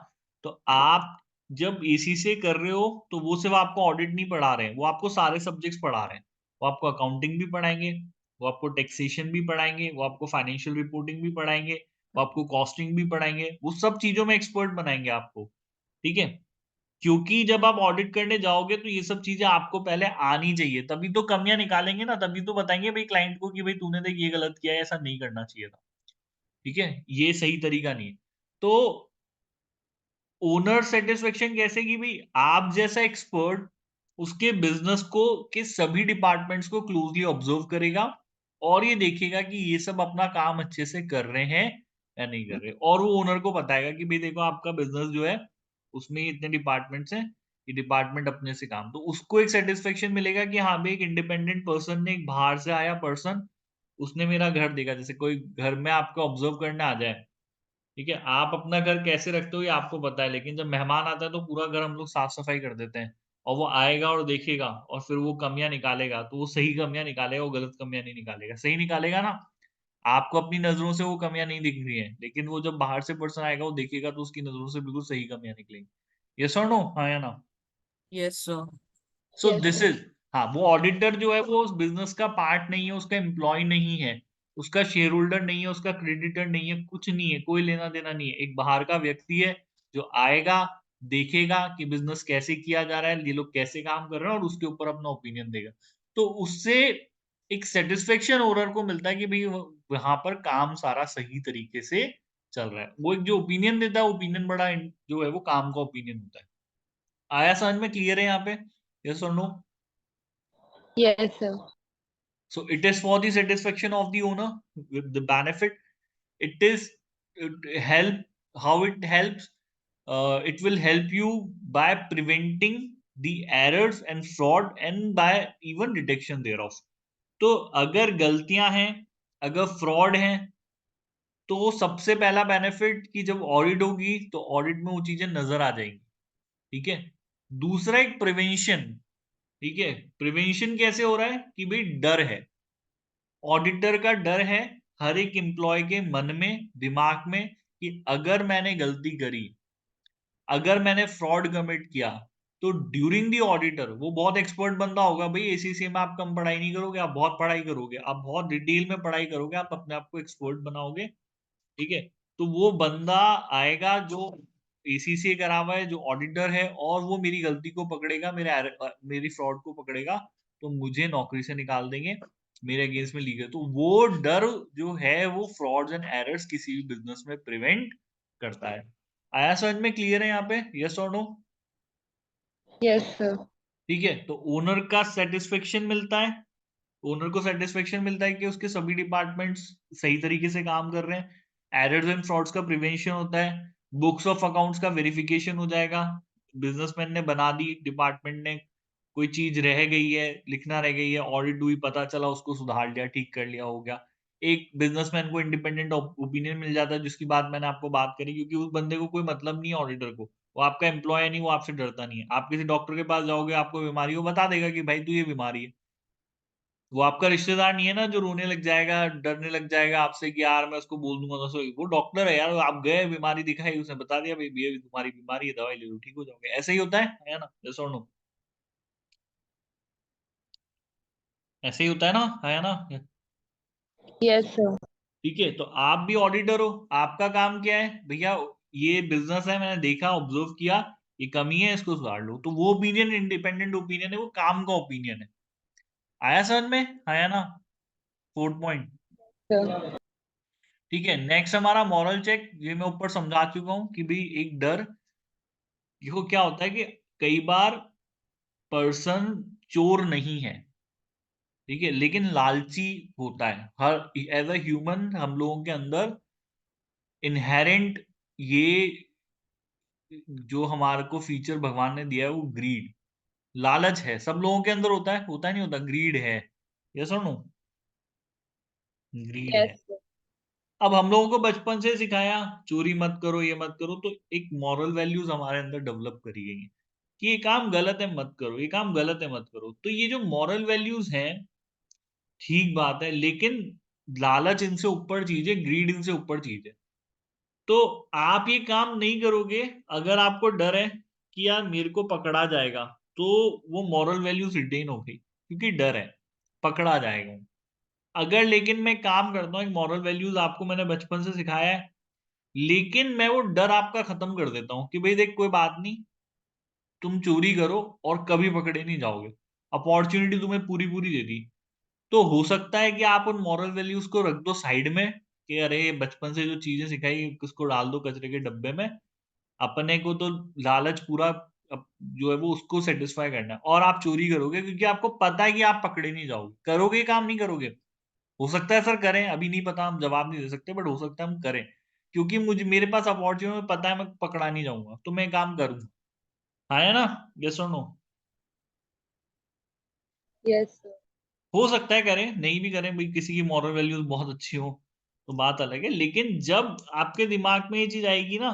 तो आप जब एसी से कर रहे हो तो वो सिर्फ आपको ऑडिट नहीं पढ़ा रहे हैं, वो आपको सारे सब्जेक्ट्स पढ़ा रहे हैं। वो आपको अकाउंटिंग भी पढ़ाएंगे, वो आपको टैक्सेशन भी पढ़ाएंगे, वो आपको फाइनेंशियल रिपोर्टिंग भी पढ़ाएंगे, वो आपको कॉस्टिंग भी पढ़ाएंगे, वो सब चीजों में एक्सपर्ट बनाएंगे आपको, ठीक है। क्योंकि जब आप ऑडिट करने जाओगे तो ये सब चीजें आपको पहले आनी चाहिए, तभी तो कमियां निकालेंगे ना, तभी तो बताएंगे भाई क्लाइंट को कि भाई तूने देख ये गलत किया है, ऐसा नहीं करना चाहिए था, ठीक है, ये सही तरीका नहीं है। तो ओनर सेटिस्फेक्शन कैसे कि भाई आप जैसा एक्सपर्ट उसके बिजनेस को के सभी डिपार्टमेंट्स को क्लोजली ऑब्जर्व करेगा और ये देखेगा कि ये सब अपना काम अच्छे से कर रहे हैं या नहीं कर रहे, और वो ओनर को बताएगा कि भाई देखो आपका बिजनेस जो है उसमें इतने डिपार्टमेंट्स हैं, ये डिपार्टमेंट अपने से काम, तो उसको एक सेटिस्फेक्शन मिलेगा कि हाँ भाई एक इंडिपेंडेंट पर्सन ने, एक बाहर से आया पर्सन, उसने मेरा घर देखा। जैसे कोई घर में आपको ऑब्जर्व करने आ जाए, ठीक है, आप अपना घर कैसे रखते हो ये आपको पता है, लेकिन जब मेहमान आता है तो पूरा घर हम लोग साफ-सफाई कर देते हैं, और वो आएगा और देखेगा और फिर वो कमियाँ निकालेगा, तो वो सही कमियाँ निकालेगा, वो गलत कमियाँ नहीं निकालेगा। सही निकालेगा ना? आपको अपनी नज़रों से वो कमियाँ नहीं दिख रही हैं, लेकिन वो जब बाहर से पर्सन आएगा, वो देखेगा तो उसकी नज़रों से बिल्कुल सही कमियाँ निकलेंगी। येस और नो? हाँ या ना? Yes, sir. So yes this sir. Is, हाँ, वो ऑडिटर जो है वो उस बिजनेस का पार्ट नहीं है, उसका एम्प्लॉय नहीं है, उसका शेयर होल्डर नहीं है, उसका क्रेडिटर नहीं है, कुछ नहीं है, कोई लेना देना नहीं है। एक बाहर का व्यक्ति है जो आएगा, देखेगा कि बिजनेस कैसे किया जा रहा है, ये लोग कैसे काम कर रहे हैं, और उसके ऊपर अपना ओपिनियन देगा। तो उससे एक सेटिस्फेक्शन ओनर को मिलता है कि भाई वहां पर काम सारा सही तरीके से चल रहा है। वो एक जो ओपिनियन देता है, ओपिनियन बड़ा जो है वो काम का ओपिनियन होता है। आया समझ में? क्लियर है यहाँ पे? यस और no? Yes sir. So it is for the satisfaction of the owner with the benefit. It is it help how it helps. It will help you by preventing the errors and fraud and by even detection thereof. तो अगर गलतियां हैं, अगर fraud है, तो सबसे पहला benefit कि जब ऑडिट होगी तो ऑडिट में वो चीजें नजर आ जाएंगी, ठीक है। दूसरा एक प्रिवेंशन, ठीक है। प्रिवेंशन कैसे हो रहा है कि भाई डर है, ऑडिटर का डर है हर एक एम्प्लॉय के मन में, दिमाग में, कि अगर मैंने गलती करी, अगर मैंने फ्रॉड कमिट किया, तो ड्यूरिंग दी ऑडिटर वो बहुत एक्सपर्ट बंदा होगा। भाई एसीसी में आप कम पढ़ाई नहीं करोगे, आप बहुत पढ़ाई करोगे, आप बहुत डिटेल में पढ़ाई करोगे, आप अपने आप को एक्सपर्ट बनाओगे, ठीक है। तो वो बंदा आएगा जो एसीसी करा हुआ है, जो ऑडिटर है, और वो मेरी गलती को पकड़ेगा, मेरी फ्रॉड को पकड़ेगा, तो मुझे नौकरी से निकाल देंगे, मेरे अगेंस्ट में लीगल। तो वो डर जो है वो फ्रॉड्स एंड एरर्स किसी भी बिजनेस में प्रिवेंट करता है। आया समझ में? क्लियर है यहाँ पे? यस और नो? Yes sir. ठीक है। तो ओनर का सेटिस्फेक्शन मिलता है, ओनर को सेटिस्फेक्शन मिलता है कि उसके सभी डिपार्टमेंट्स सही तरीके से काम कर रहे हैं, एरर्स एंड फ्रॉड्स का प्रिवेंशन होता है, बुक्स ऑफ अकाउंट्स का वेरिफिकेशन हो जाएगा, बिजनेसमैन ने बना दी, डिपार्टमेंट ने कोई चीज रह गई है, लिखना रह गई है, ऑडिट हुई, पता चला, उसको सुधार लिया, ठीक कर लिया, हो गया। एक बिजनेसमैन को इंडिपेंडेंट ओपिनियन मिल जाता है, जिसकी बात मैंने आपको बात करी, क्योंकि उस बंदे को कोई मतलब नहीं है ऑडिटर को, वो आपका एम्प्लॉय नहीं, वो आपसे डरता नहीं है। आप किसी डॉक्टर के पास जाओगे, आपको बीमारी, वो बता देगा कि भाई तू ये बीमारी है, वो आपका रिश्तेदार नहीं है ना जो रोने लग जाएगा, डरने लग जाएगा आपसे कि यार मैं उसको बोल दूंगा तो वो डॉक्टर है यार, आप गए बीमारी दिखाई, उसने बता दिया भाई ये तुम्हारी बीमारी है, दवाई ले लो ठीक हो जाओगे, ऐसे ही होता है ना? यस और नो? ऐसे ही होता है ना? Yes sir. ठीक है, तो आप भी ऑडिटर हो, आपका काम क्या है भैया, ये बिजनेस है, मैंने देखा ऑब्जर्व किया, ये कमी है, इसको सुधार लो। तो वो ओपिनियन इंडिपेंडेंट ओपिनियन है, वो काम का ओपिनियन है। आया समझ में? आया ना? Fourth point. सर। ठीक है, नेक्स्ट हमारा मॉरल चेक, ये मैं ऊपर समझा चुका हूं कि भाई एक डर, देखो क्या होता है कि कई बार पर्सन चोर नहीं है, ठीक है, लेकिन लालची होता है। हर एज अ ह्यूमन हम लोगों के अंदर इनहेरेंट ये जो हमारे को फीचर भगवान ने दिया है वो ग्रीड, लालच है, सब लोगों के अंदर होता है नहीं होता, ग्रीड है। यस और नो? ग्रीड है। Yes sir. अब हम लोगों को बचपन से सिखाया चोरी मत करो, ये मत करो, तो एक मॉरल वैल्यूज हमारे अंदर डेवलप करी गई है कि ये काम गलत है मत करो, ये काम गलत है मत करो। तो ये जो मॉरल वैल्यूज हैं, ठीक बात है, लेकिन लालच इनसे ऊपर चीज है, ग्रीड इनसे ऊपर चीज है। तो आप ये काम नहीं करोगे अगर आपको डर है कि यार मेरे को पकड़ा जाएगा, तो वो मॉरल वैल्यूज रिटेन हो गई क्योंकि डर है पकड़ा जाएगा। अगर लेकिन मैं काम करता हूँ, एक मॉरल वैल्यूज आपको मैंने बचपन से सिखाया है, लेकिन मैं वो डर आपका खत्म कर देता हूँ कि भाई देख कोई बात नहीं, तुम चोरी करो और कभी पकड़े नहीं जाओगे, अपॉर्चुनिटी तुम्हें पूरी पूरी दे दी। तो हो सकता है कि आप उन मॉरल वैल्यूज को रख दो साइड में कि अरे बचपन से जो चीजें सिखाई उसको डाल दो कचरे के डब्बे में, अपने को तो लालच पूरा जो है वो उसको सेटिस्फाई करना है, और आप चोरी करोगे क्योंकि आपको पता है कि आप पकड़े नहीं जाओगे। करोगे ये काम नहीं करोगे? हो सकता है सर करें, अभी नहीं पता, हम जवाब नहीं दे सकते, बट हो सकता है हम करें क्योंकि मुझे मेरे पास अपॉर्चुनिटी पता है मैं पकड़ा नहीं जाऊंगा, तो मैं काम करूंगा। हाँ है ना? यस और नो? Yes sir. हो सकता है करें, नहीं भी करें, भाई किसी की मॉरल वैल्यूज बहुत अच्छी हो तो बात अलग है, लेकिन जब आपके दिमाग में ये चीज आएगी ना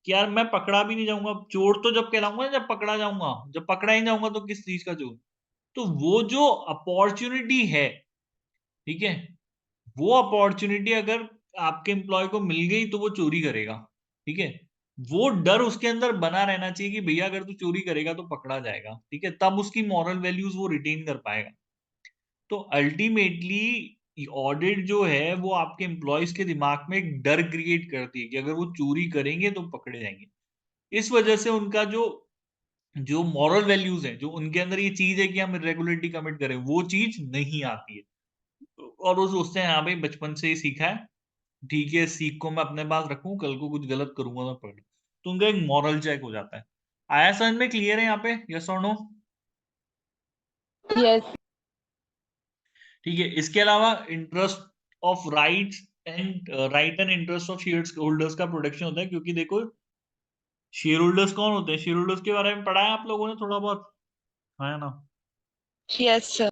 कि यार मैं पकड़ा भी नहीं जाऊंगा, चोर तो जब कहलाऊंगा जब पकड़ा जाऊंगा, जब पकड़ा ही जाऊंगा तो किस चीज का चोर? तो वो जो अपॉर्चुनिटी है, ठीक है, वो अपॉर्चुनिटी अगर आपके एम्प्लॉय को मिल गई तो वो चोरी करेगा, ठीक है। वो डर उसके अंदर बना रहना चाहिए कि भैया अगर तू चोरी करेगा तो पकड़ा जाएगा, ठीक है, तब उसकी मॉरल वैल्यूज वो रिटेन कर पाएगा। तो अल्टीमेटली ऑडिट जो है वो आपके एम्प्लॉयज के दिमाग में एक डर क्रिएट करती है कि अगर वो चोरी करेंगे तो पकड़े जाएंगे। इस वजह से उनका जो जो मॉरल वैल्यूज है, जो उनके अंदर ये चीज है कि हम रेगुलेटरी कमिट करें, वो चीज नहीं आती है। और वो सोचते हैं हाँ भाई बचपन से ही सीखा है, ठीक है, सीख को मैं अपने पास रखूं, कल को कुछ गलत करूंगा मैं पकड़, तो उनका एक मॉरल चेक हो जाता है। आया समझ में? क्लियर है यहाँ पे? यस और नो? यस। ठीक है, इसके अलावा interest of rights and right and interest of share holders का प्रोटेक्शन होता है, क्योंकि देखो शेयर होल्डर्स कौन होते हैं, शेयर होल्डर्स के बारे में पढ़ा है आप लोगों ने थोड़ा बहुत, है ना? Yes sir.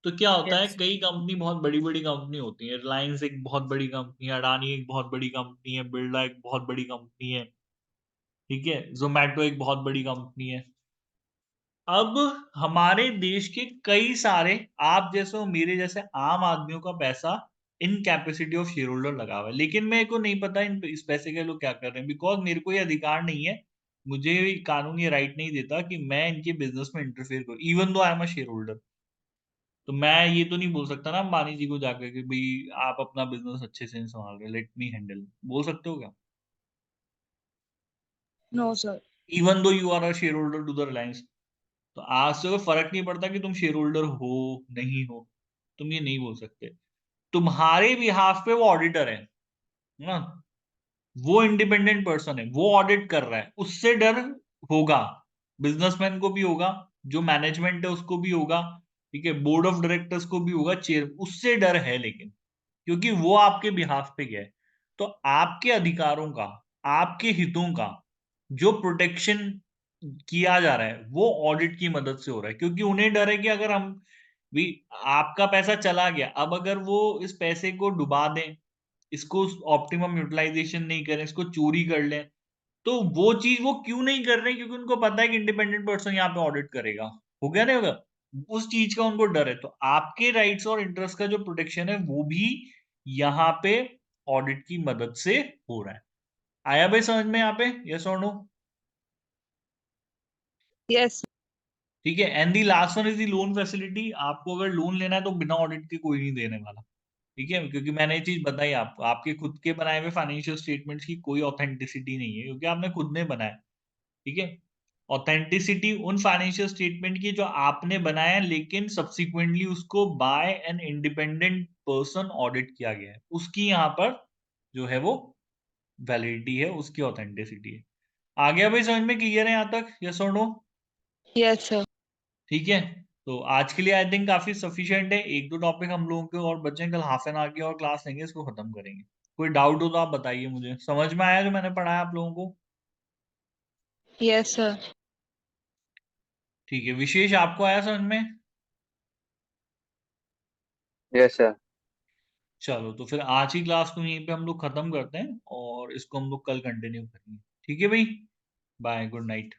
तो क्या होता है, Yes. कई कंपनी बहुत बड़ी बड़ी कंपनी होती है, रिलायंस एक बहुत बड़ी कंपनी है, अडानी एक बहुत बड़ी कंपनी है, बिरला एक बहुत बड़ी कंपनी है, ठीक है, जोमेटो एक बहुत बड़ी कंपनी है। अब हमारे देश के कई सारे आप जैसे और मेरे जैसे आम आदमियों का पैसा in capacity of share holder लगा हुआ है, लेकिन मेरे को नहीं पता इस पैसे के लोग क्या कर रहे हैं, बिकॉज मेरे को ये अधिकार नहीं है, मुझे कानून ये राइट नहीं देता कि मैं इनके बिजनेस में इंटरफेयर करूं, even though I am a share holder. तो मैं ये तो नहीं बोल सकता ना अंबानी जी को जाकर कि भाई आप अपना बिजनेस अच्छे से नहीं संभाल रहे, लेट मी हैंडल, बोल सकते हो क्या? No sir. Even though you are a shareholder to the Reliance, तो आज से कोई फर्क नहीं पड़ता कि तुम शेयर होल्डर हो नहीं हो, तुम ये नहीं बोल सकते। तुम्हारे बिहाफ पे वो ऑडिटर है ना, वो इंडिपेंडेंट पर्सन है, वो ऑडिट कर रहा है, उससे डर होगा, बिजनेसमैन को भी होगा, जो मैनेजमेंट है उसको भी होगा, ठीक है, बोर्ड ऑफ डायरेक्टर्स को भी होगा, चेयर, उससे डर है, लेकिन क्योंकि वो आपके बिहाफ पे गया है। तो आपके अधिकारों का, आपके हितों का जो प्रोटेक्शन किया जा रहा है वो ऑडिट की मदद से हो रहा है, क्योंकि उन्हें डर है कि अगर हम भी, आपका पैसा चला गया, अब अगर वो इस पैसे को डुबा दें, इसको ऑप्टिमम यूटिलाइजेशन नहीं करें, इसको चोरी कर लें, तो वो चीज वो क्यों नहीं कर रहे? क्योंकि उनको पता है कि इंडिपेंडेंट पर्सन यहाँ पे ऑडिट करेगा। हो गया नहीं होगा? उस चीज का उनको डर है। तो आपके राइट्स और इंटरेस्ट का जो प्रोटेक्शन है वो भी यहाँ पे ऑडिट की मदद से हो रहा है। आया भाई समझ में यहाँ पे? यस और नो? Yes. ठीक है। And the last one is the loan facility. आपको अगर लोन लेना है तो बिना ऑडिट के कोई नहीं देने वाला, ठीक है, क्योंकि मैंने ये चीज बताई आपको, आपके खुद के बनाए हुए फाइनेंशियल स्टेटमेंट्स की कोई ऑथेंटिसिटी नहीं है, क्योंकि आपने खुद ने बनाया, ठीक है। ऑथेंटिसिटी उन फाइनेंशियल स्टेटमेंट की जो आपने बनाया लेकिन सब्सिक्वेंटली उसको by an independent person audit किया गया है, उसकी यहाँ पर जो है वो वैलिडिटी है, उसकी ऑथेंटिसिटी है। आ गया भाई समझ में? क्लियर है यहाँ तक? यस और नो? Yes, sir. ठीक है। तो आज के लिए आई थिंक काफी सफिशिएंट है। एक दो टॉपिक हम लोगों के और बचे हैं, कल हाफ एन आवर की और क्लास लेंगे, इसको खत्म करेंगे। कोई डाउट हो तो आप बताइए मुझे। समझ में आया जो मैंने पढ़ाया आप लोगों को? Yes, sir. ठीक है। विशेष आपको आया समझ में? Yes sir. चलो तो फिर आज की क्लास को यहीं पे हम लोग खत्म करते हैं और इसको हम लोग कल कंटिन्यू करेंगे। ठीक है भाई, बाय, गुड नाइट।